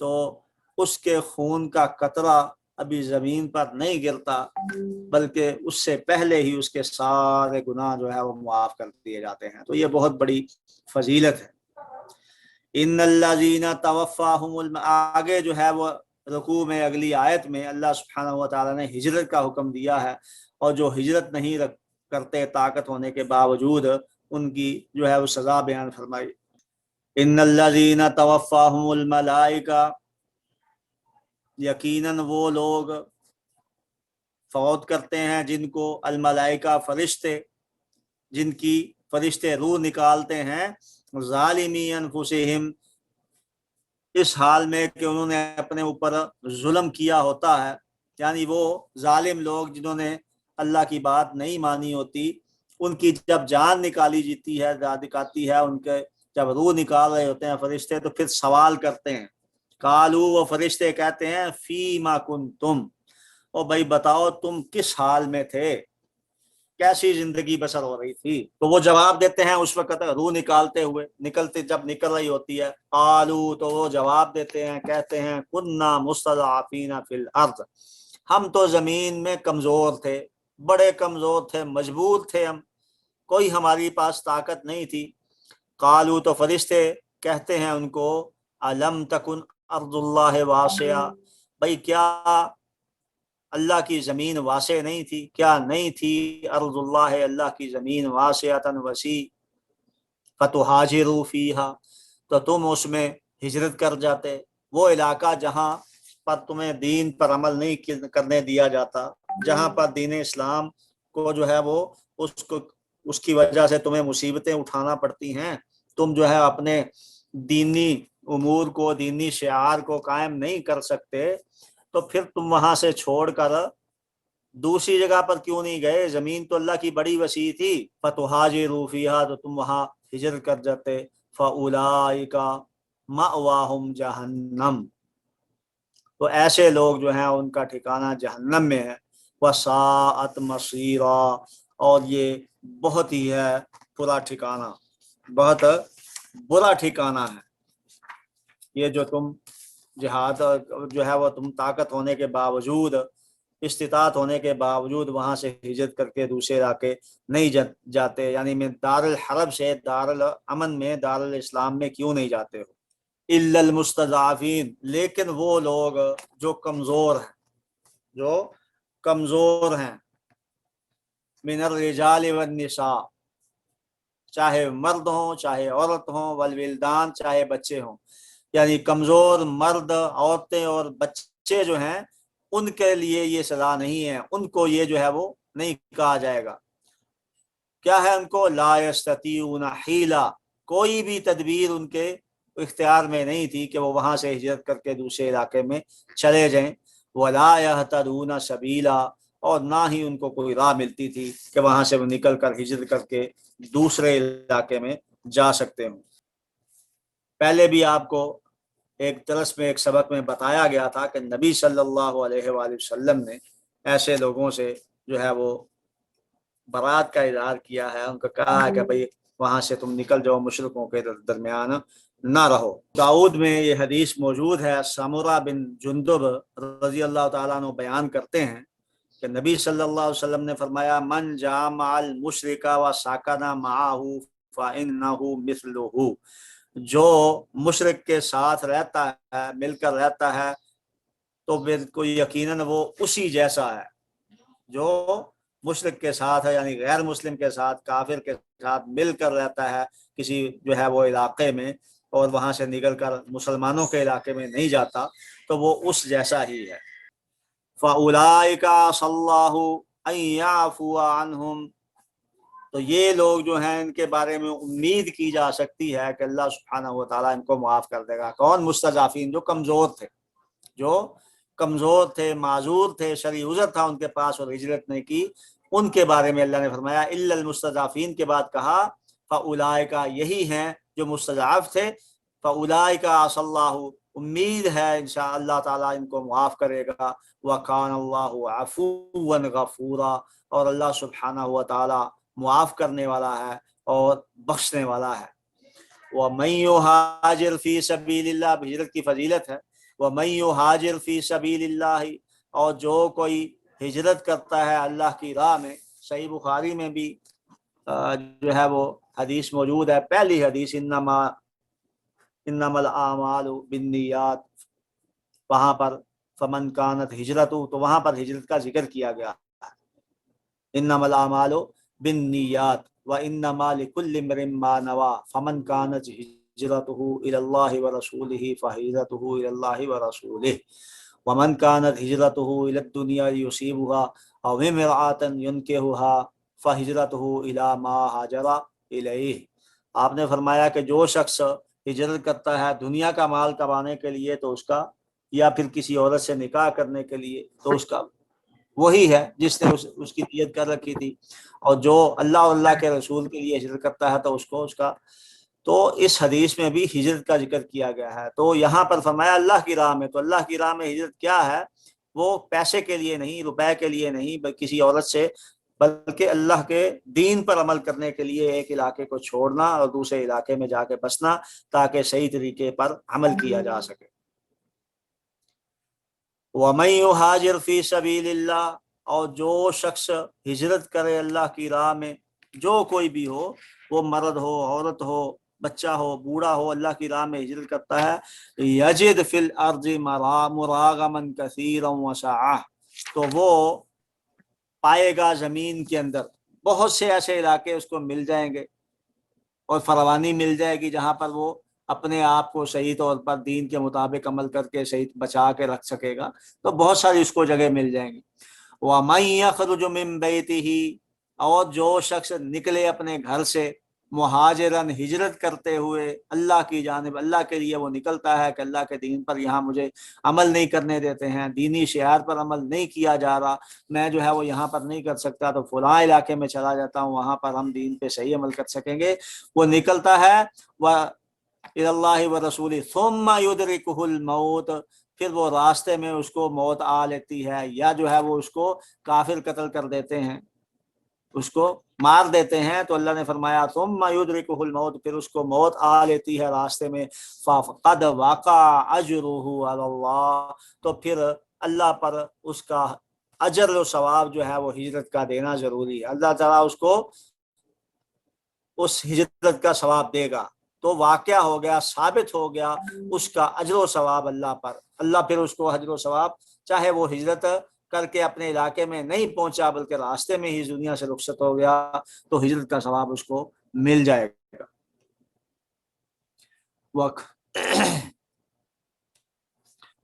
تو اس کے خون کا قطرہ ابھی زمین پر نہیں گرتا، بلکہ اس سے پہلے ہی اس کے سارے گناہ جو ہے وہ معاف کر دیے جاتے ہیں۔ تو یہ بہت بڑی فضیلت ہے۔ ان الذین توفاہم آگے جو ہے وہ رکوع میں اگلی آیت میں اللہ سبحانہ و تعالیٰ نے ہجرت کا حکم دیا ہے، اور جو ہجرت نہیں کرتے طاقت ہونے کے باوجود، ان کی جو ہے وہ سزا بیان فرمائی۔ ان الذین توفاہم الملائکہ، یقیناً وہ لوگ فوت کرتے ہیں جن کو الملائکہ فرشتے، جن کی فرشتے روح نکالتے ہیں، ظالمی انفسہم، اس حال میں کہ انہوں نے اپنے اوپر ظلم کیا ہوتا ہے، یعنی وہ ظالم لوگ جنہوں نے اللہ کی بات نہیں مانی ہوتی، ان کی جب جان نکالی جاتی ہے ان کے جب روح نکال رہے ہوتے ہیں فرشتے، تو پھر سوال کرتے ہیں، قالو، وہ فرشتے کہتے ہیں، فیما کنتم، او بھائی بتاؤ تم کس حال میں تھے، کیسی زندگی بسر ہو رہی تھی؟ تو وہ جواب دیتے ہیں اس وقت روح نکالتے ہوئے، جب نکل رہی ہوتی ہے، قالو، تو وہ جواب دیتے ہیں، کہتے ہیں، کننا مستضعفین فی الارض، ہم تو زمین میں کمزور تھے، بڑے کمزور تھے، مجبور تھے ہم، کوئی ہماری پاس طاقت نہیں تھی۔ قالو، تو فرشتے کہتے ہیں ان کو، الم تکن ارض اللہ واسعہ، بھائی کیا اللہ کی زمین واسع نہیں تھی؟ کیا نہیں تھی ارض اللہ، اللہ کی زمین، واسعۃ، وسیع، فتہاجروا فیہا، تو تم اس میں ہجرت کر جاتے، وہ علاقہ جہاں پر تمہیں دین پر عمل نہیں کرنے دیا جاتا، جہاں پر دین اسلام کو جو ہے وہ اس کی وجہ سے تمہیں مصیبتیں اٹھانا پڑتی ہیں، تم جو ہے اپنے دینی امور کو، دینی شعار کو قائم نہیں کر سکتے، تو پھر تم وہاں سے چھوڑ کر دوسری جگہ پر کیوں نہیں گئے؟ زمین تو اللہ کی بڑی وسیع تھی، فتہاجروا فیہا، تو تم وہاں ہجرت کر جاتے، فاولئک مأواہم جہنم، تو ایسے لوگ جو ہیں ان کا ٹھکانہ جہنم میں ہے، وساءت مصیرا، اور یہ بہت ہی ہے برا ٹھکانہ، بہت برا ٹھکانہ ہے یہ جو تم جہاد جو ہے وہ تم طاقت ہونے کے باوجود، استطاعت ہونے کے باوجود وہاں سے ہجرت کر کے دوسرے علاقے نہیں جاتے، یعنی میں دار الحرب سے دار الامن میں، دار الاسلام میں کیوں نہیں جاتے ہو؟ الا المستضعفین، لیکن وہ لوگ جو کمزور ہیں، جو کمزور ہیں، من الرجال والنساء، چاہے مرد ہوں چاہے عورت ہوں، والولدان، چاہے بچے ہوں، یعنی کمزور مرد، عورتیں اور بچے جو ہیں ان کے لیے یہ سزا نہیں ہے، ان کو یہ جو ہے وہ نہیں کہا جائے گا، کیا ہے ان کو؟ لا یستطیعون حیلا، کوئی بھی تدبیر ان کے اختیار میں نہیں تھی کہ وہ وہاں سے ہجرت کر کے دوسرے علاقے میں چلے جائیں، ولا یہتدون سبیلا، اور نہ ہی ان کو کوئی راہ ملتی تھی کہ وہاں سے وہ نکل کر ہجرت کر کے دوسرے علاقے میں جا سکتے ہوں۔ پہلے بھی آپ کو ایک درس میں، ایک سبق میں بتایا گیا تھا کہ نبی صلی اللہ علیہ وآلہ وسلم نے ایسے لوگوں سے جو ہے وہ برات کا اظہار کیا ہے، ان کو کہا ہے کہ بھئی وہاں سے تم نکل جاؤ، مشرکوں کے درمیان نہ رہو۔ داؤد میں یہ حدیث موجود ہے، سمرہ بن جندب رضی اللہ تعالیٰ عنہ بیان کرتے ہیں کہ نبی صلی اللہ علیہ وسلم نے فرمایا، من جامع المشرک وسکن معہ فإنہ مثلہ، جو مشرک کے ساتھ رہتا ہے، مل کر رہتا ہے، تو بالکل یقیناً وہ اسی جیسا ہے جو مشرک کے ساتھ ہے، یعنی غیر مسلم کے ساتھ، کافر کے ساتھ مل کر رہتا ہے کسی جو ہے وہ علاقے میں، اور وہاں سے نکل کر مسلمانوں کے علاقے میں نہیں جاتا، تو وہ اس جیسا ہی ہے۔ فَأُولَئِكَ عَسَى اللَّهُ أَن يَعْفُوَ عَنْهُمْ، تو یہ لوگ جو ہیں ان کے بارے میں امید کی جا سکتی ہے کہ اللہ سبحانہ و تعالیٰ ان کو معاف کر دے گا۔ کون؟ مستضعفین، جو کمزور تھے، جو کمزور تھے، معذور تھے، شرعی عذر تھا ان کے پاس اور ہجرت نہیں کی، ان کے بارے میں اللہ نے فرمایا الا المستضعفین کے بعد کہا فاولئک، یہی ہیں جو مستضعف تھے، فاولئک عسى اللہ، امید ہے انشاء اللہ تعالیٰ ان کو معاف کرے گا، وکان اللہ عفوا غفورا، اور اللہ سبحانہ و تعالیٰ معاف کرنے والا ہے اور بخشنے والا ہے۔ وَمَن يُهَاجِرْ فِي سَبِيلِ اللَّهِ، ہجرت کی فضیلت ہے، وَمَن يُهَاجِرْ فِي سَبِيلِ اللَّهِ، اور جو کوئی ہجرت کرتا ہے اللہ کی راہ میں. صحیح بخاری میں بھی جو ہے وہ حدیث موجود ہے، پہلی حدیث، انما الاعمال بالنیات، وہاں پر فمن کانت ہجرت، تو وہاں پر ہجرت کا ذکر کیا گیا، انما الاعمال بالنیات وانما لکل امرئ ما نوى فمن كانت ہجرته الى الله ورسوله فهجرته الى الله ورسوله ومن كانت ہجرته الى الدنيا يصيبها او امرأة ينكحها فہجرته الى ما هاجر الیہ. آپ نے فرمایا کہ جو شخص ہجرت کرتا ہے دنیا کا مال کمانے کے لیے تو اس کا، یا پھر کسی عورت سے نکاح کرنے کے لیے تو اس کا وہی ہے جس نے اس کی نیت کر رکھی تھی، اور جو اللہ اور اللہ کے رسول کے لیے ہجرت کرتا ہے تو اس کو اس کا. تو اس حدیث میں بھی ہجرت کا ذکر کیا گیا ہے. تو یہاں پر فرمایا اللہ کی راہ میں، تو اللہ کی راہ میں ہجرت کیا ہے؟ وہ پیسے کے لیے نہیں، روپے کے لیے نہیں، کسی عورت سے، بلکہ اللہ کے دین پر عمل کرنے کے لیے ایک علاقے کو چھوڑنا اور دوسرے علاقے میں جا کے بسنا، تاکہ صحیح طریقے پر عمل کیا جا سکے. وَمَن يُهَاجِرْ فِي سَبِيلِ اللَّهِ، اور جو شخص ہجرت کرے اللہ کی راہ میں، جو کوئی بھی ہو، وہ مرد ہو، عورت ہو، بچہ ہو، بوڑھا ہو، اللہ کی راہ میں ہجرت کرتا ہے، یجد فی الارض مراغما کثیرا وسعہ، تو وہ پائے گا زمین کے اندر بہت سے ایسے علاقے اس کو مل جائیں گے، اور فراوانی مل جائے گی جہاں پر وہ اپنے آپ کو صحیح طور پر دین کے مطابق عمل کر کے صحیح بچا کے رکھ سکے گا. تو بہت ساری اس کو جگہ مل جائیں گی. وَمَن يَخْرُجُ مِن بَيْتِهِ، اور جو شخص نکلے اپنے گھر سے، مہاجرن، ہجرت کرتے ہوئے اللہ کی جانب، اللہ کے لیے وہ نکلتا ہے کہ اللہ کے دین پر یہاں مجھے عمل نہیں کرنے دیتے ہیں، دینی شعار پر عمل نہیں کیا جا رہا، میں جو ہے وہ یہاں پر نہیں کر سکتا، تو فلاں علاقے میں چلا جاتا ہوں، وہاں پر ہم دین پہ صحیح عمل کر سکیں گے. وہ نکلتا ہے وَإِلَى اللَّهِ وَرَسُولِهِ ثُمَّ يُدْرِكُهُ الْمَوْتُ، پھر وہ راستے میں اس کو موت آ لیتی ہے، یا جو ہے وہ اس کو کافر قتل کر دیتے ہیں، اس کو مار دیتے ہیں. تو اللہ نے فرمایا ثُمَّ يُدْرِكُهُ الْمَوْتُ، پھر اس کو موت آ لیتی ہے راستے میں، فَقَدْ وَقَعَ أَجْرُهُ عَلَى اللَّهِ، تو پھر اللہ پر اس کا اجر و ثواب جو ہے وہ ہجرت کا دینا ضروری ہے. اللہ تعالیٰ اس کو اس ہجرت کا ثواب دے گا. تو واقعہ ہو گیا، ثابت ہو گیا اس کا اجر و ثواب اللہ پر. اللہ پھر اس کو اجر و ثواب، چاہے وہ ہجرت کر کے اپنے علاقے میں نہیں پہنچا بلکہ راستے میں ہی دنیا سے رخصت ہو گیا، تو ہجرت کا ثواب اس کو مل جائے گا.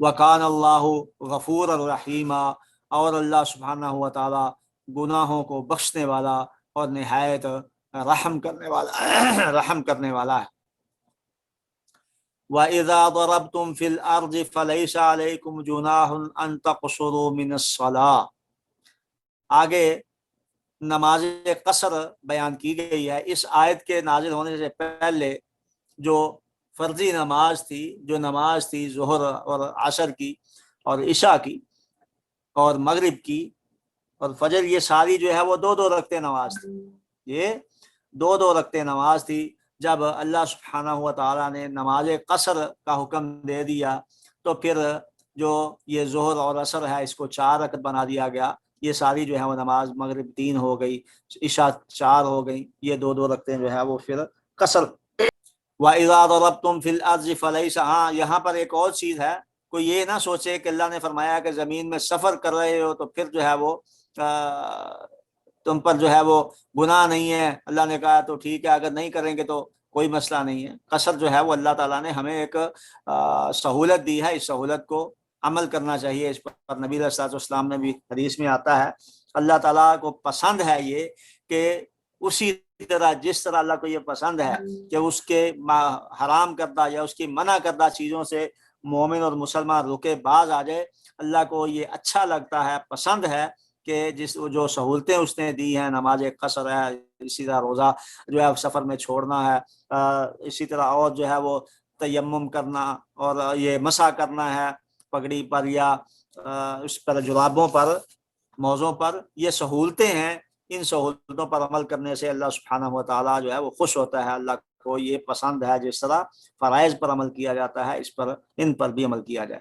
وَكَانَ اللَّهُ غَفُورًا رَحِيمًا، اور اللہ سبحانہ و تعالی گناہوں کو بخشنے والا اور نہایت رحم کرنے والا ہے. وَإِذَا ضَرَبْتُمْ فِي الْأَرْضِ فَلَيْسَ عَلَيْكُمْ جُنَاحٌ أَن تَقْصُرُوا مِنَ الصَّلَاةِ، آگے نماز قصر بیان کی گئی ہے. اس آیت کے نازل ہونے سے پہلے جو فرضی نماز تھی، جو نماز تھی ظہر اور عصر کی اور عشاء کی اور مغرب کی اور فجر، یہ ساری جو ہے وہ دو دو رکعتیں نماز تھی. یہ دو دو رکعتیں نماز تھی. جب اللہ سبحانہ و تعالیٰ نے نماز قصر کا حکم دے دیا تو پھر جو یہ ظہر اور عصر ہے اس کو 4 رکعت بنا دیا گیا. یہ ساری جو ہے وہ نماز، مغرب 3 ہو گئی، عشاء 4 ہو گئی، یہ دو دو رکعتیں جو ہے وہ پھر قصر. وَإِذَا ضَرَبْتُمْ فِي الْأَرْضِ فَلَيْسَ، ہاں یہاں پر ایک اور چیز ہے، کوئی یہ نہ سوچے کہ اللہ نے فرمایا کہ زمین میں سفر کر رہے ہو تو پھر جو ہے وہ تم پر جو ہے وہ گناہ نہیں ہے. اللہ نے کہا تو ٹھیک ہے، اگر نہیں کریں گے تو کوئی مسئلہ نہیں ہے. قصر جو ہے وہ اللہ تعالیٰ نے ہمیں ایک سہولت دی ہے، اس سہولت کو عمل کرنا چاہیے. اس پر نبی علیہ الصلوۃ والسلام نے بھی حدیث میں آتا ہے، اللہ تعالیٰ کو پسند ہے یہ کہ اسی طرح جس طرح اللہ کو یہ پسند ہے کہ اس کے حرام کردہ یا اس کی منع کردہ چیزوں سے مومن اور مسلمان رکے باز آ جائے، اللہ کو یہ اچھا لگتا ہے، پسند ہے کہ جو سہولتیں اس نے دی ہیں، نماز قصر ہے، اسی طرح روزہ جو ہے سفر میں چھوڑنا ہے، اسی طرح اور جو ہے وہ تیمم کرنا اور یہ مسح کرنا ہے پگڑی پر یا اس پر جرابوں پر، موزوں پر، یہ سہولتیں ہیں. ان سہولتوں پر عمل کرنے سے اللہ سبحانہ و تعالیٰ جو ہے وہ خوش ہوتا ہے. اللہ کو یہ پسند ہے جس طرح فرائض پر عمل کیا جاتا ہے، اس پر ان پر بھی عمل کیا جائے.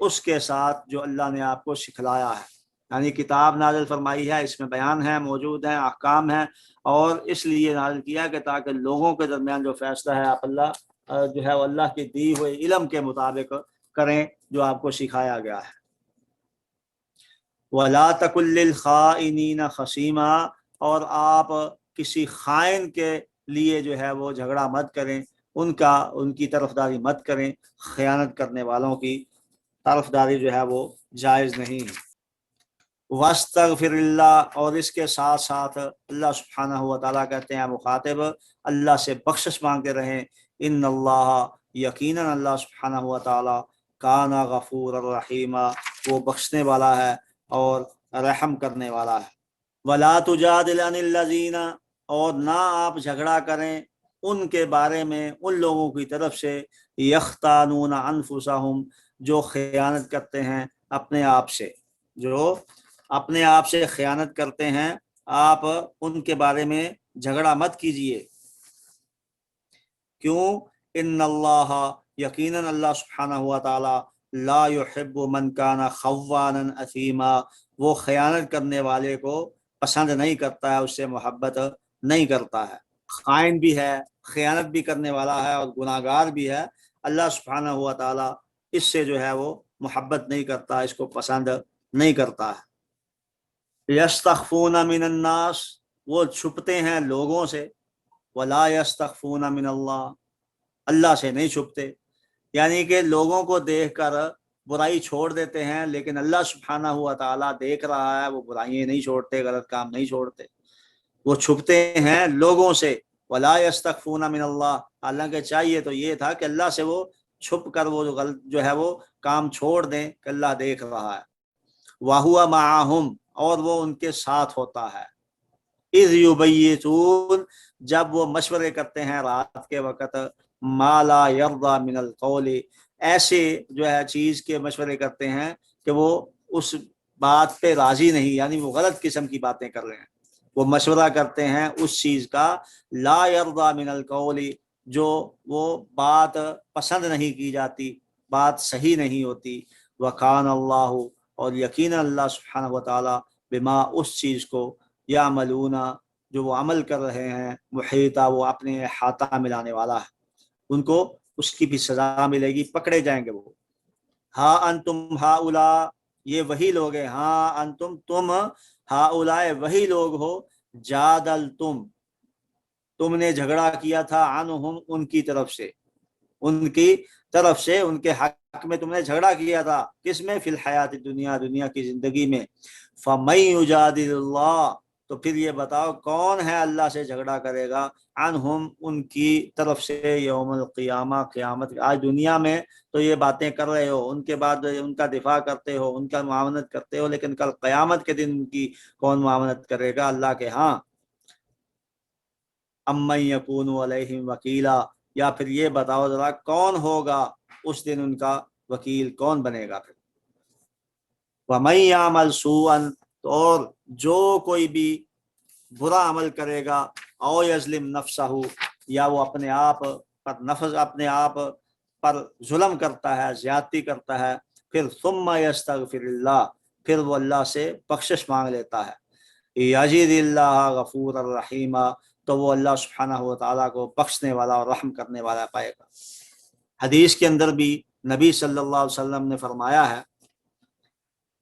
اس کے ساتھ جو اللہ نے آپ کو سکھلایا ہے. یعنی کتاب نازل فرمائی ہے، اس میں بیان ہے، موجود ہیں، احکام ہیں، اور اس لیے نازل کیا کہ تاکہ لوگوں کے درمیان جو فیصلہ ہے آپ اللہ جو ہے وہ اللہ کے دی ہوئے علم کے مطابق کریں جو آپ کو سکھایا گیا ہے. وَلَا تَكُن لِّلْخَائِنِينَ خَصِيمًا، اور آپ کسی خائن کے لیے جو ہے وہ جھگڑا مت کریں، ان کی طرفداری مت کریں. خیانت کرنے والوں کی طرفداری جو ہے وہ جائز نہیں. وَاسْتَغْفِرِ اللَّهَ، اور اس کے ساتھ ساتھ اللہ سبحانہ و تعالیٰ کہتے ہیں مخاطب اللہ سے بخشش مانگتے رہیں. ان اللہ، یقیناً اللہ سبحانہ و تعالیٰ، کان غفور الرحیم، وہ بخشنے والا ہے اور رحم کرنے والا ہے. وَلَا تُجَادِلْ عَنِ الَّذِينَ، اور نہ آپ جھگڑا کریں ان کے بارے میں ان لوگوں کی طرف سے یختانون انفسہم، جو خیانت کرتے ہیں اپنے آپ سے، جو اپنے آپ سے خیانت کرتے ہیں. آپ ان کے بارے میں جھگڑا مت کیجیے. کیوں؟ ان اللہ، یقیناً اللہ سبحانہ و تعالی، لا يحب من کان خوانا اثیما، وہ خیانت کرنے والے کو پسند نہیں کرتا ہے، اس سے محبت نہیں کرتا ہے. خائن بھی ہے، خیانت بھی کرنے والا ہے، اور گناہ گار بھی ہے. اللہ سبحانہ و تعالی اس سے جو ہے وہ محبت نہیں کرتا، اس کو پسند نہیں کرتا ہے. یستخفون من الناس، وہ چھپتے ہیں لوگوں سے. ولا یستخفون من اللہ، اللہ سے نہیں چھپتے. یعنی کہ لوگوں کو دیکھ کر برائی چھوڑ دیتے ہیں، لیکن اللہ سبحانہ ہوا تعالیٰ دیکھ رہا ہے، وہ برائیاں نہیں چھوڑتے، غلط کام نہیں چھوڑتے، وہ چھپتے ہیں لوگوں سے. ولا یستخفون من اللہ، حالانکہ چاہیے تو یہ تھا کہ اللہ سے وہ چھپ کر وہ غلط جو ہے وہ کام چھوڑ دیں کہ اللہ دیکھ رہا ہے. وَهُوَ مَعَهُمْ، اور وہ ان کے ساتھ ہوتا ہے. اِذْ يُبَيِّتُونَ، جب وہ مشورے کرتے ہیں رات کے وقت، مَا لَا يَرْضَى مِنَ الْقَوْلِ، ایسے جو ہے چیز کے مشورے کرتے ہیں کہ وہ اس بات پہ راضی نہیں، یعنی وہ غلط قسم کی باتیں کر رہے ہیں. وہ مشورہ کرتے ہیں اس چیز کا، لا يرضى من القول، جو وہ بات پسند نہیں کی جاتی، بات صحیح نہیں ہوتی. وکان اللہ، اور یقینا اللہ سبحانہ و تعالی، بما، اس چیز کو، یعملون، جو وہ عمل کر رہے ہیں، محیطہ، وہ اپنے احاطہ ملانے والا ہے. ان کو اس کی بھی سزا ملے گی، پکڑے جائیں گے وہ. ہاں انتم ہاؤلاء، یہ وہی لوگ ہیں، ہاں انتم، تم، ہاؤلاء، وہی لوگ ہو، جادلتم، تم نے جھگڑا کیا تھا، عنہم، ان کی طرف سے، ان کی طرف سے، ان کے حق میں تم نے جھگڑا کیا تھا. کس میں؟ فی الحیات دنیا، دنیا کی زندگی میں. فَمَن یُجَادِلُ اللَّهَ، تو پھر یہ بتاؤ کون ہے اللہ سے جھگڑا کرے گا، عنہم، ان کی طرف سے، یوم القیامہ، قیامت. آج دنیا میں تو یہ باتیں کر رہے ہو، ان کے بعد ان کا دفاع کرتے ہو، ان کا معاونت کرتے ہو، لیکن کل قیامت کے دن ان کی کون معاونت کرے گا اللہ کے ہاں. امن یکون علیہم وکیلا، یا پھر یہ بتاؤ ذرا کون ہوگا اس دن ان کا وکیل، کون بنے گا پھر. وَمَن یعمل سوءا، اور جو کوئی بھی برا عمل کرے گا، او یظلم نفسہ، یا وہ اپنے آپ پر نفس، اپنے آپ پر ظلم کرتا ہے، زیادتی کرتا ہے، پھر ثم یستغفر اللہ، پھر وہ اللہ سے بخشش مانگ لیتا ہے، یجد اللہ غفور الرحیم، تو وہ اللہ سبحانہ و تعالیٰ کو بخشنے والا اور رحم کرنے والا پائے گا. حدیث کے اندر بھی نبی صلی اللہ علیہ وسلم نے فرمایا ہے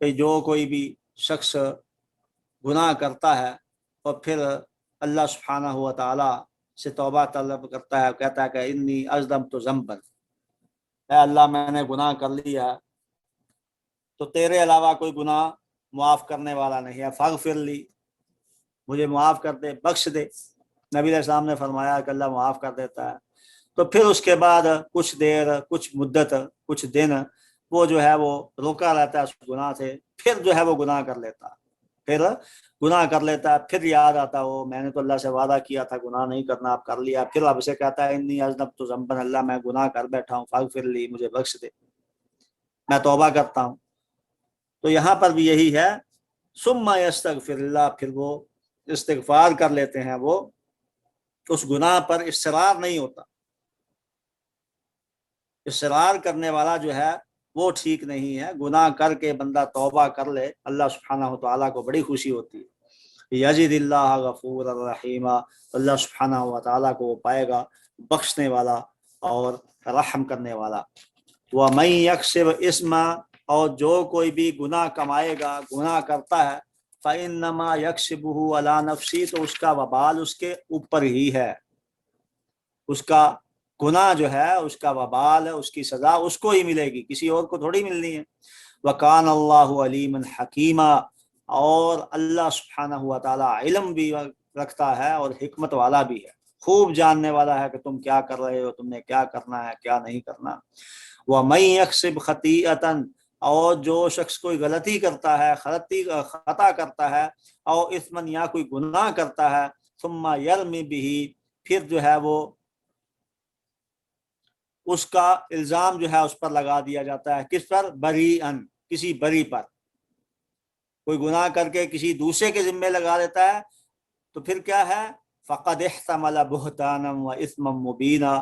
کہ جو کوئی بھی شخص گناہ کرتا ہے اور پھر اللہ سبحانہ و تعالیٰ سے توبہ طلب کرتا ہے، کہتا ہے کہ انی اذنبت ذنبا، اے اللہ میں نے گناہ کر لیا، تو تیرے علاوہ کوئی گناہ معاف کرنے والا نہیں ہے، فاغفر لی، مجھے معاف کر دے، بخش دے. نبی علیہ السلام نے فرمایا کہ اللہ معاف کر دیتا ہے. تو پھر اس کے بعد کچھ دیر، کچھ مدت، کچھ دن وہ جو ہے وہ روکا رہتا ہے اس گناہ سے، پھر جو ہے وہ گناہ کر لیتا ہے، پھر گناہ کر لیتا ہے، پھر یاد آتا ہو میں نے تو اللہ سے وعدہ کیا تھا گناہ نہیں کرنا، اب کر لیا، پھر اب سے کہتا ہے انی اذنبت ذنبا، اللہ میں گناہ کر بیٹھا ہوں، فاغفر لی، مجھے بخش دے، میں توبہ کرتا ہوں. تو یہاں پر بھی یہی ہے، ثم یستغفر اللہ، پھر وہ استغفار کر لیتے ہیں، وہ اس گناہ پر اصرار نہیں ہوتا. اصرار کرنے والا جو ہے وہ ٹھیک نہیں ہے. گناہ کر کے بندہ توبہ کر لے, اللہ سبحانہ و تعالیٰ کو بڑی خوشی ہوتی ہے. یجد اللہ غفور الرحیم, اللہ سبحانہ و تعالیٰ کو وہ پائے گا بخشنے والا اور رحم کرنے والا. وَمَن یکسب اسم, اور جو کوئی بھی گناہ کمائے گا, گناہ کرتا ہے, فَإِنَّمَا يَكْسِبُهُ عَلَى نَفْسِهِ, تو اس کا وبال اس کے اوپر ہی ہے. اس کا گناہ جو ہے اس کا وبال ہے, اس کی سزا اس کو ہی ملے گی, کسی اور کو تھوڑی ملنی ہے. وَكَانَ اللَّهُ عَلِيمًا حَكِيمًا, اور اللہ سبحانہ و تعالیٰ علم بھی رکھتا ہے اور حکمت والا بھی ہے, خوب جاننے والا ہے کہ تم کیا کر رہے ہو, تم نے کیا کرنا ہے کیا نہیں کرنا. وَمَن يَكْسِبْ خَطِيئَةً, اور جو شخص کوئی غلطی کرتا ہے, خطا کرتا ہے, اور اثمن, یا کوئی گناہ کرتا ہے, ثم يرمی به, پھر جو ہے وہ اس کا الزام جو ہے اس پر لگا دیا جاتا ہے. کس پر؟ بریئن, کسی بری پر. کوئی گناہ کر کے کسی دوسرے کے ذمے لگا دیتا ہے تو پھر کیا ہے؟ فقد احتمل بہتانا و اثما مبینا,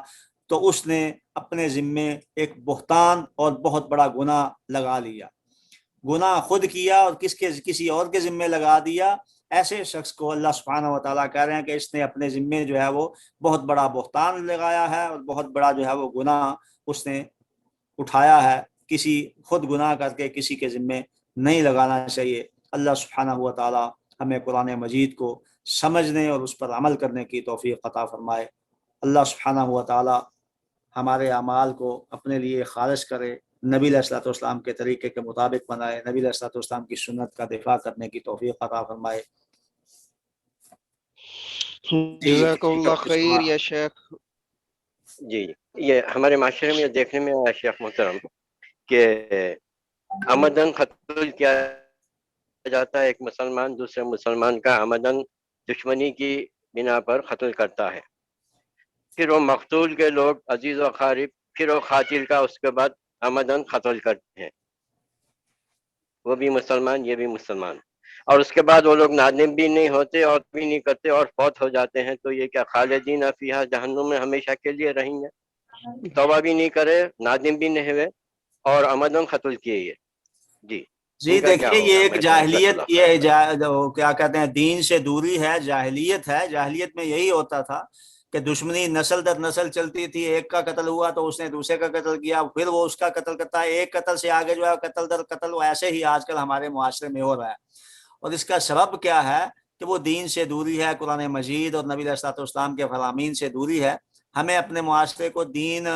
تو اس نے اپنے ذمے ایک بہتان اور بہت بڑا گناہ لگا لیا. گناہ خود کیا اور کسی اور کے ذمے لگا دیا. ایسے شخص کو اللہ سبحانہ و تعالیٰ کہہ رہے ہیں کہ اس نے اپنے ذمے جو ہے وہ بہت بڑا بہتان لگایا ہے اور بہت بڑا جو ہے وہ گناہ اس نے اٹھایا ہے. کسی خود گناہ کر کے کسی کے ذمے نہیں لگانا چاہیے. اللہ سبحانہ و تعالیٰ ہمیں قرآن مجید کو سمجھنے اور اس پر عمل کرنے کی توفیق عطا فرمائے. اللہ سبحانہ و تعالیٰ ہمارے اعمال کو اپنے لیے خالص کرے, نبی علیہ الصلوۃ والسلام کے طریقے کے مطابق بنائے, نبی علیہ الصلوۃ والسلام کی سنت کا دفاع کرنے کی توفیق عطا فرمائے. جزاک اللہ خیر یا شیخ. جی, یہ ہمارے معاشرے میں دیکھنے میں آیا شیخ محترم کہ آمدن قتل کیا جاتا ہے. ایک مسلمان دوسرے مسلمان کا آمدن دشمنی کی بنا پر قتل کرتا ہے, پھر وہ مقتول کے لوگ عزیز و قریب پھر وہ قاتل کا اس کے بعد آمدن قتل کرتے ہیں, وہ بھی مسلمان یہ بھی مسلمان, اور اس کے بعد وہ لوگ نادم بھی نہیں ہوتے اور بھی نہیں کرتے اور فوت ہو جاتے ہیں. تو یہ کیا خالدین فیہا جہنم میں ہمیشہ کے لیے رہیں گے؟ توبہ بھی نہیں کرے, نادم بھی نہیں ہوئے اور آمدن قتل کیے. جی دیکھیے, یہ ایک جاہلیت, یہ کیا کہتے ہیں, دین سے دوری ہے, جاہلیت ہے. جاہلیت میں یہی ہوتا تھا کہ دشمنی نسل در نسل چلتی تھی. ایک کا قتل ہوا تو اس نے دوسرے کا قتل کیا, پھر وہ اس کا قتل کرتا ہے. ایک قتل سے آگے جو ہے قتل در قتل, وہ ایسے ہی آج کل ہمارے معاشرے میں ہو رہا ہے. اور اس کا سبب کیا ہے کہ وہ دین سے دوری ہے, قرآن مجید اور نبی علیہ الصلوۃ والسلام کے فرامین سے دوری ہے. ہمیں اپنے معاشرے کو دین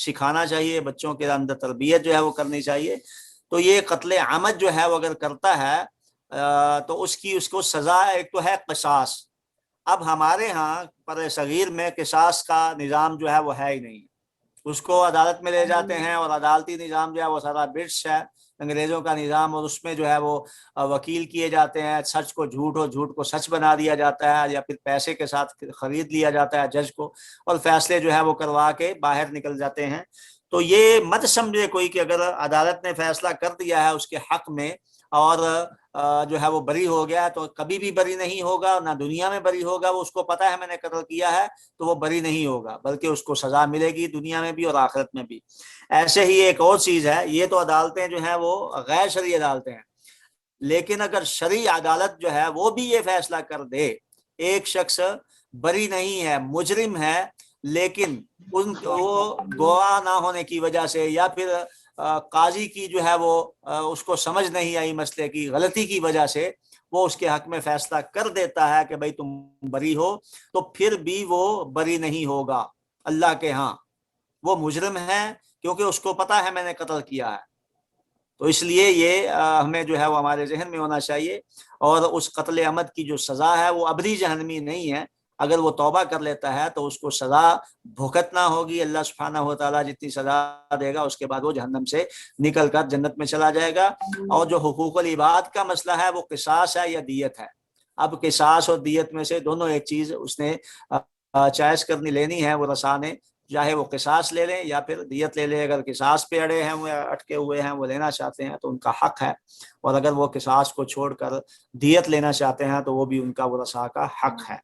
سکھانا چاہیے, بچوں کے اندر تربیت جو ہے وہ کرنی چاہیے. تو یہ قتل عمد جو ہے وہ اگر کرتا ہے تو اس کو سزا ایک تو ہے قصاص. اب ہمارے ہاں پر صغیر میں قصاص کا نظام جو ہے وہ ہے ہی نہیں. اس کو عدالت میں لے جاتے ہیں اور عدالتی نظام جو ہے وہ سارا برٹش ہے, انگریزوں کا نظام, اور اس میں جو ہے وہ وکیل کیے جاتے ہیں. سچ کو جھوٹ اور جھوٹ کو سچ بنا دیا جاتا ہے, یا پھر پیسے کے ساتھ خرید لیا جاتا ہے جج کو, اور فیصلے جو ہے وہ کروا کے باہر نکل جاتے ہیں. تو یہ مت سمجھے کوئی کہ اگر عدالت نے فیصلہ کر دیا ہے اس کے حق میں اور جو ہے وہ بری ہو گیا تو کبھی بھی بری نہیں ہوگا, نہ دنیا میں بری ہوگا. وہ اس کو پتہ ہے میں نے قتل کیا ہے تو وہ بری نہیں ہوگا, بلکہ اس کو سزا ملے گی دنیا میں بھی اور آخرت میں بھی. ایسے ہی ایک اور چیز ہے, یہ تو عدالتیں جو ہیں وہ غیر شرعی عدالتیں ہیں, لیکن اگر شرعی عدالت جو ہے وہ بھی یہ فیصلہ کر دے ایک شخص بری نہیں ہے, مجرم ہے, لیکن وہ گواہ نہ ہونے کی وجہ سے یا پھر قاضی کی جو ہے وہ اس کو سمجھ نہیں آئی مسئلے کی, غلطی کی وجہ سے وہ اس کے حق میں فیصلہ کر دیتا ہے کہ بھئی تم بری ہو, تو پھر بھی وہ بری نہیں ہوگا اللہ کے ہاں. وہ مجرم ہے کیونکہ اس کو پتا ہے میں نے قتل کیا ہے. تو اس لیے یہ ہمیں جو ہے وہ ہمارے ذہن میں ہونا چاہیے. اور اس قتل عمد کی جو سزا ہے وہ ابدی جہنمی نہیں ہے. اگر وہ توبہ کر لیتا ہے تو اس کو سزا بھگتنا ہوگی. اللہ سبحانہ و تعالیٰ جتنی سزا دے گا اس کے بعد وہ جہنم سے نکل کر جنت میں چلا جائے گا. اور جو حقوق العباد کا مسئلہ ہے وہ قصاص ہے یا دیت ہے. اب قصاص اور دیت میں سے دونوں ایک چیز اس نے چوائس کرنی لینی ہے وہ رسا نے, چاہے وہ قصاص لے لیں یا پھر دیت لے لیں. اگر قصاص پہ اڑے ہیں, وہ اٹکے ہوئے ہیں, وہ لینا چاہتے ہیں تو ان کا حق ہے, اور اگر وہ قصاص کو چھوڑ کر دیت لینا چاہتے ہیں تو وہ بھی ان کا ورثاء کا حق ہے.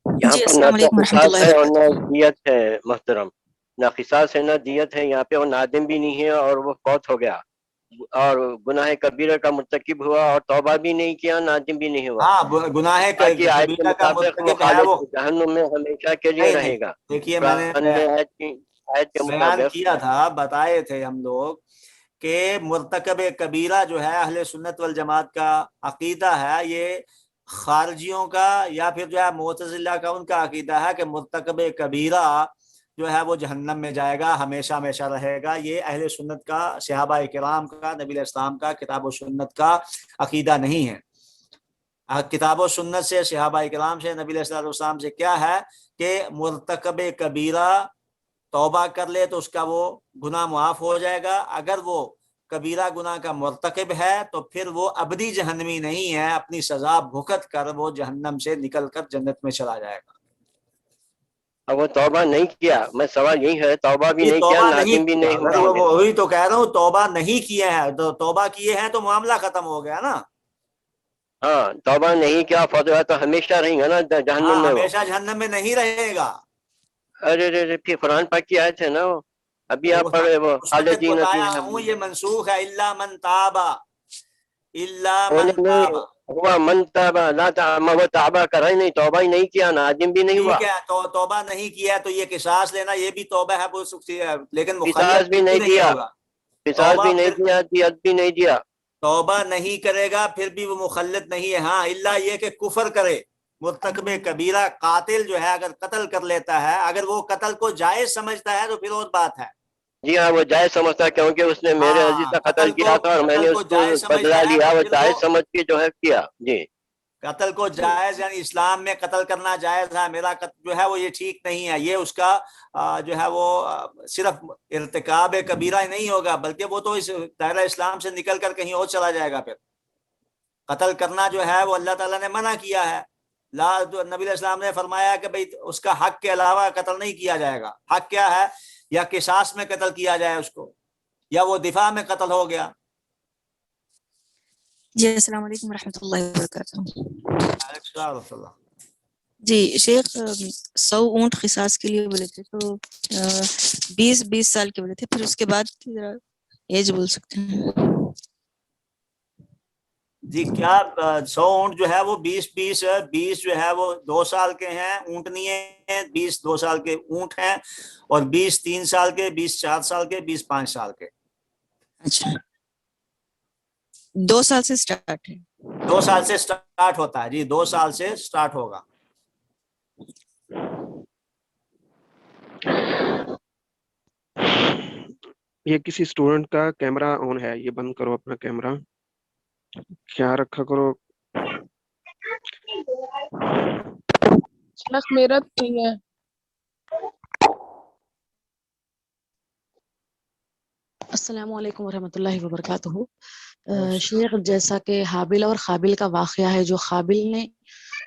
یہاں پر نہ تو قصاص ہے اور نہ دیت ہے محترم, نہ قصاص ہے نہ دیت ہے یہاں پہ، اور نادم بھی نہیں ہے اور وہ فوت ہو گیا اور گناہ کبیرہ کا مرتکب ہوا اور توبہ بھی نہیں کیا، نادم بھی نہیں ہوا، ہاں گناہ باقی آیت کے کبیرہ کا مطابق وہ مرتکب ہے خالد وہ، جہنم میں ہمیشہ کے لیے نہیں نہیں، رہے گا۔ دیکھیے میں نے قرآن میں آیت کے بیان مطابق کیا تھا، بتائے تھے ہم لوگ کہ مرتکب کبیرہ جو ہے اہل سنت والجماعت کا عقیدہ ہے، یہ خارجیوں کا یا پھر جو ہے معتزلہ کا ان کا عقیدہ ہے کہ مرتکب کبیرہ جو ہے وہ جہنم میں جائے گا، ہمیشہ ہمیشہ رہے گا۔ یہ اہل سنت کا، صحابہ کرام کا، نبی علیہ السلام کا، کتاب و سنت کا عقیدہ نہیں ہے۔ کتاب و سنت سے، صحابہ کرام سے، نبی علیہ السلام سے کیا ہے کہ مرتکب کبیرہ توبہ کر لے تو اس کا وہ گناہ معاف ہو جائے گا، اگر وہ کبیرہ گناہ کا مرتکب ہے تو پھر وہ ابدی جہنمی نہیں ہے، اپنی سزا بھگت کر وہ جہنم سے نکل کر جنت میں چلا جائے گا۔ اب وہ توبہ نہیں کیا، میں سوال یہی ہے، توبہ بھی یہ نہیں کیا، توبہ نہیں نادم بھی کیا، نہیں ہوا ہمیشہ۔ وہی تو کہہ رہا ہوں، توبہ نہیں کیے ہیں، تو توبہ کیے ہیں تو معاملہ ختم ہو گیا نا۔ ہاں توبہ نہیں کیا فوت ہوا تو ہمیشہ رہیں گا نا ہاں جہنم میں وہ۔ ہمیشہ جہنم میں نہیں رہے گا۔ ارے ارے پھر قرآن پاک کی آیت ہے نا وہ، ابھی آپ پڑھ رہے وہ اس وقت خالدین بتایا فیہا۔ ہوں یہ منسوخ ہے، الا من تاب، الا من نہیں تاب۔ ہوا من تابا لا تعما، وہ توبہ کرا ہی نہیں، توبہ ہی نہیں کیا، نادم بھی نہیں ہوا، ٹھیک ہے، تو توبہ نہیں کیا تو یہ قصاص لینا یہ بھی توبہ ہے، بول سکتی ہے، لیکن قصاص مخلد بھی پھر بھی نہیں نہیں دیا، ہوگا۔ قصاص توبہ بھی نہیں پھر دیا، دیت بھی نہیں دیا۔ توبہ نہیں کرے گا پھر بھی وہ مخلد نہیں ہے، ہاں الا یہ کہ کفر کرے، مرتکب کبیرہ قاتل جو ہے اگر قتل کر لیتا ہے، اگر وہ قتل کو جائز سمجھتا ہے تو پھر اور بات ہے۔ جی ہاں وہ جائز سمجھتا ہے، کیونکہ اس نے میرے عزیز ہاں کا قتل کیا تھا اور میں نے قتل کو اس کو جائز بدلہ سمجھتا ہے لیا، تو وہ پھر وہ جائز سمجھ کے جو ہے کیا۔ جی قتل کو جائز، یعنی اسلام میں قتل کرنا جائز ہے، میرا قتل جو ہے وہ یہ ٹھیک نہیں ہے، یہ اس کا جو ہے وہ صرف ارتکاب کبیرہ نہیں ہوگا، بلکہ وہ تو اس دائرہ اسلام سے نکل کر کہیں اور چلا جائے گا۔ پھر قتل کرنا جو ہے وہ اللہ تعالیٰ نے منع کیا ہے، نبی علیہ السلام نے فرمایا کہ بھئی اس کا حق کے علاوہ قتل نہیں کیا جائے گا۔ حق کیا ہے؟ یا قصاص میں قتل کیا جائے اس کو، یا وہ دفاع میں قتل ہو گیا۔ جی السلام علیکم ورحمۃ اللہ وبرکاتہ۔ اللہ جی شیخ، 100 اونٹ قصاص کے لیے بولے تھے تو 20 سال کے بولے تھے، پھر اس کے بعد ایج بول سکتے ہیں؟ جی کیا 100 اونٹ جو ہے وہ 20 جو ہے وہ 2 سال کے ہیں اونٹنی ہیں، 20 2 سال کے اونٹ ہیں، اور 20 3 سال کے، 20 4 سال کے، 20 5 سال کے۔ اچھا 2 سال سے سٹارٹ ہے؟ 2 سال سے سٹارٹ ہوتا ہے جی، 2 سال سے سٹارٹ ہوگا۔ یہ کسی اسٹوڈنٹ کا کیمرہ آن ہے، یہ بند کرو اپنا کیمرہ، خیال رکھا کرو۔ میرا نہیں ہے۔ السلام علیکم ورحمۃ اللہ وبرکاتہ۔ شیخ جیسا کہ حابل اور قابل کا واقعہ ہے، جو قابل نے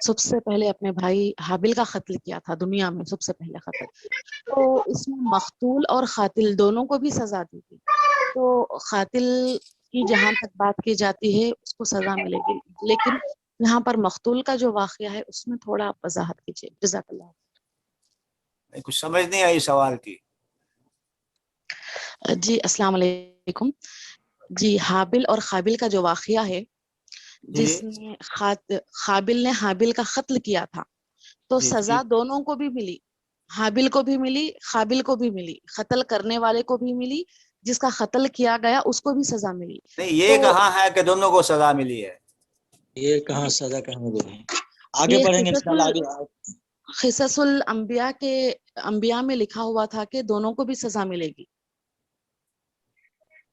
سب سے پہلے اپنے بھائی حابل کا قتل کیا تھا، دنیا میں سب سے پہلے قتل، تو اس میں مقتول اور قاتل دونوں کو بھی سزا دی تھی، تو قاتل کی جہاں تک بات کی جاتی ہے اس کو سزا ملے گی، لیکن یہاں پر مقتول کا جو واقعہ ہے اس میں تھوڑا آپ وضاحت کیجیے، جزاک اللہ۔ کچھ سمجھ نہیں آئی سوال کی۔ جی السلام علیکم۔ جی حابل اور قابل کا جو واقعہ ہے، جس نے قابل نے حابل کا قتل کیا تھا، تو سزا دونوں کو بھی ملی، حابل کو بھی ملی، قابل کو بھی ملی، قتل کرنے والے کو بھی ملی، جس کا قتل کیا گیا اس کو بھی سزا ملی۔ نہیں یہ کہاں ہے کہ دونوں کو سزا ملی ہے؟ یہ کہاں سزا کہاں ملی ہے؟ آگے پڑھیں گے انشاءاللہ، آگے قصص الانبیاء کے انبیاء میں لکھا ہوا تھا کہ دونوں کو بھی سزا ملے گی۔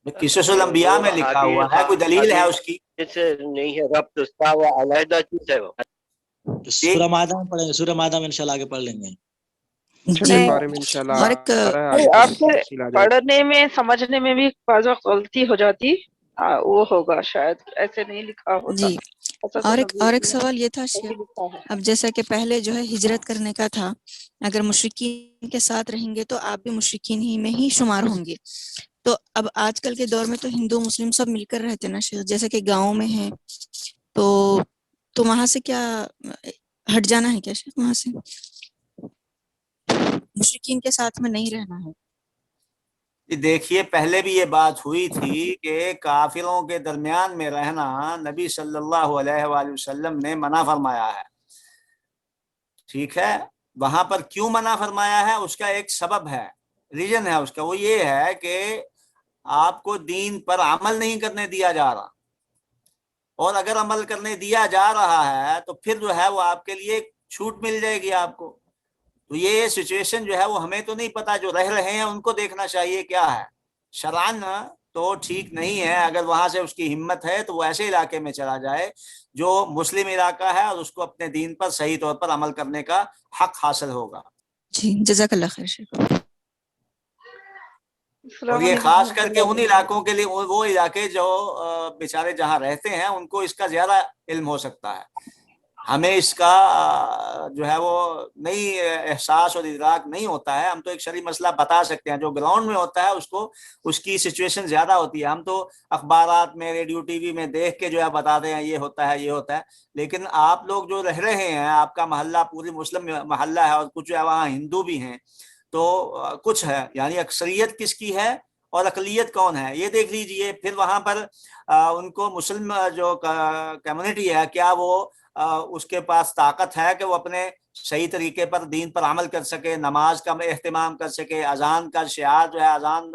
قصص الانبیاء میں لکھا ہوا ہے، کوئی دلیل ہے اس کی؟ نہیں ہے ربط اس کا، وہ علیحدہ چیز ہے وہ۔ سورہ مائدہ میں پڑھیں گے، سورہ مائدہ میں انشاءاللہ آگے پڑھ لیں گے۔ اس بارے میں انشاءاللہ اور ایک آ رہا ہے، آپ سے تفصیل آ جائے گی۔ پڑھنے میں سمجھنے میں بھی بعض وقت غلطی ہو جاتی، وہ ہوگا شاید ایسے نہیں لکھا ہوتا۔ جی اور ایک سوال یہ تھا شیخ، اب جیسا کہ پہلے جو ہے ہجرت کرنے کا تھا، اگر مشرکین کے ساتھ رہیں گے تو آپ بھی مشرکین ہی میں ہی شمار ہوں گے، تو اب آج کل کے دور میں تو ہندو مسلم سب مل کر رہتے ہیں نا شیخ، جیسے کہ گاؤں میں ہیں، تو وہاں سے کیا ہٹ جانا ہے کیا شیخ؟ وہاں سے مشرکین کے ساتھ میں نہیں رہنا ہے؟ دیکھیے پہلے بھی یہ بات ہوئی تھی کہ کافروں کے درمیان میں رہنا نبی صلی اللہ علیہ وآلہ وسلم نے منع فرمایا ہے. ٹھیک ہے, وہاں پر کیوں منع فرمایا ہے اس کا ایک سبب ہے, ریزن ہے اس کا. وہ یہ ہے کہ آپ کو دین پر عمل نہیں کرنے دیا جا رہا, اور اگر عمل کرنے دیا جا رہا ہے تو پھر جو ہے وہ آپ کے لیے چھوٹ مل جائے گی آپ کو. تو یہ سچویشن جو ہے وہ ہمیں تو نہیں پتا, جو رہ رہے ہیں ان کو دیکھنا چاہیے کیا ہے. شرعن تو ٹھیک نہیں ہے, اگر وہاں سے اس کی ہمت ہے تو وہ ایسے علاقے میں چلا جائے جو مسلم علاقہ ہے اور اس کو اپنے دین پر صحیح طور پر عمل کرنے کا حق حاصل ہوگا. جی جزاک اللہ خیر شیخ. اور یہ خاص کر کے ان علاقوں کے لیے, وہ علاقے جو بیچارے جہاں رہتے ہیں ان کو اس کا زیادہ علم ہو سکتا ہے. ہمیں اس کا جو ہے وہ نہیں احساس اور ادراک نہیں ہوتا ہے. ہم تو ایک شرعی مسئلہ بتا سکتے ہیں, جو گراؤنڈ میں ہوتا ہے اس کو اس کی سچویشن زیادہ ہوتی ہے. ہم تو اخبارات میں, ریڈیو ٹی وی میں دیکھ کے جو ہے بتاتے ہیں یہ ہوتا ہے یہ ہوتا ہے, لیکن آپ لوگ جو رہ رہے ہیں, آپ کا محلہ پوری مسلم محلہ ہے اور کچھ جو ہے وہاں ہندو بھی ہیں, تو کچھ ہے, یعنی اکثریت کس کی ہے اور اقلیت کون ہے یہ دیکھ لیجئے. پھر وہاں پر ان کو مسلم جو کمیونٹی ہے کیا وہ اس کے پاس طاقت ہے کہ وہ اپنے صحیح طریقے پر دین پر عمل کر سکے, نماز کا اہتمام کر سکے, اذان کا شعار جو ہے, اذان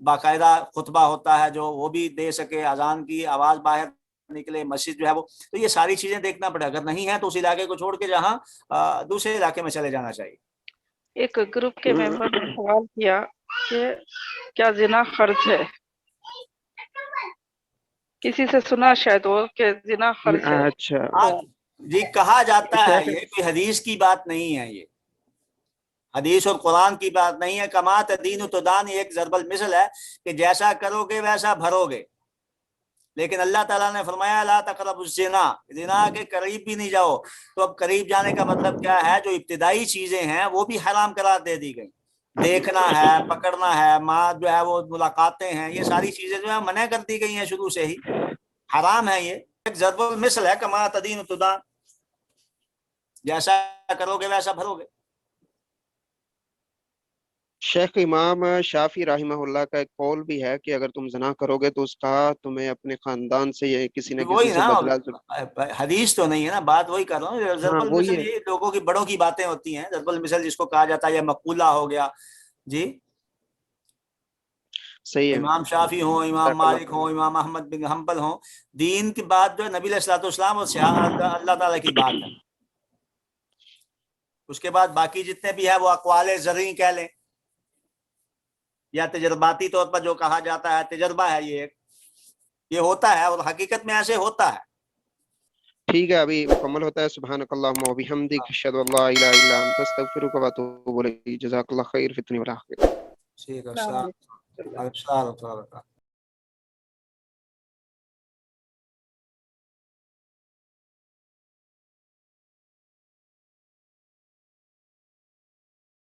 باقاعدہ خطبہ ہوتا ہے جو وہ بھی دے سکے, اذان کی آواز باہر نکلے, مسجد جو ہے وہ. تو یہ ساری چیزیں دیکھنا پڑے. اگر نہیں ہے تو اس علاقے کو چھوڑ کے جہاں دوسرے علاقے میں چلے جانا چاہیے. ایک گروپ کے ممبر نے سوال کیا کہ کیا زنا فرض ہے؟ کسی سے سنا شاید وہ کہ زنا فرض ہے. اچھا جی کہا جاتا ہے, شیخ یہ کوئی حدیث کی بات نہیں ہے, یہ حدیث اور قرآن کی بات نہیں ہے. کما تدین تدان ایک ضرب المثل ہے کہ جیسا کرو گے ویسا بھرو گے. لیکن اللہ تعالیٰ نے فرمایا لا تقربوا الزنا, زنا کے قریب بھی نہیں جاؤ. تو اب قریب جانے کا مطلب کیا ہے؟ جو ابتدائی چیزیں ہیں وہ بھی حرام قرار دے دی گئی. دیکھنا ہے, پکڑنا ہے, ماں جو ہے وہ ملاقاتیں ہیں, یہ ساری چیزیں جو ہے منع کر دی گئی ہیں شروع سے ہی, حرام ہے. یہ ایک ضرب المثل ہے, کما تدین تدان, جیسا کرو گے ویسا بھرو گے. شیخ امام شافعی رحمہ اللہ کا ایک قول بھی ہے کہ اگر تم زنا کرو گے تو اس کا تمہیں اپنے خاندان سے یا کسی نہ وہی کسی سے نا, بدلہ. حدیث تو نہیں ہے نا, بات وہی کر رہا ہوں. ضرب ہاں وہی المثل ہے, یہ لوگوں کی بڑوں کی باتیں ہوتی ہیں. ضرب المثل جس کو کہا جاتا ہے, یہ مقولہ ہو گیا. جی صحیح ہے. امام شافعی ہوں, امام جزاک اللہ مالک ہوں, امام احمد بن حنبل ہوں, دین کی بات جو ہے نبی علیہ الصلوۃ والسلام اور اللہ تعالیٰ کی بات ہے. اس کے بعد باقی جتنے بھی ہے وہ اقوال زرعی کہہ لیں یا تجرباتی طور پر جو کہا جاتا ہے, تجربہ ہے, یہ ہوتا ہے اور حقیقت میں ایسے ہوتا ہے. ٹھیک ہے, ابھی مکمل ہوتا ہے. سبحانک اللہم و بحمدک, اشہد ان لا الہ الا انت, استغفرک و اتوب الیک. جزاک اللہ خیر فی الدنیا والآخرہ. ٹھیک ہے, السلام علیکم. السلام علیکم.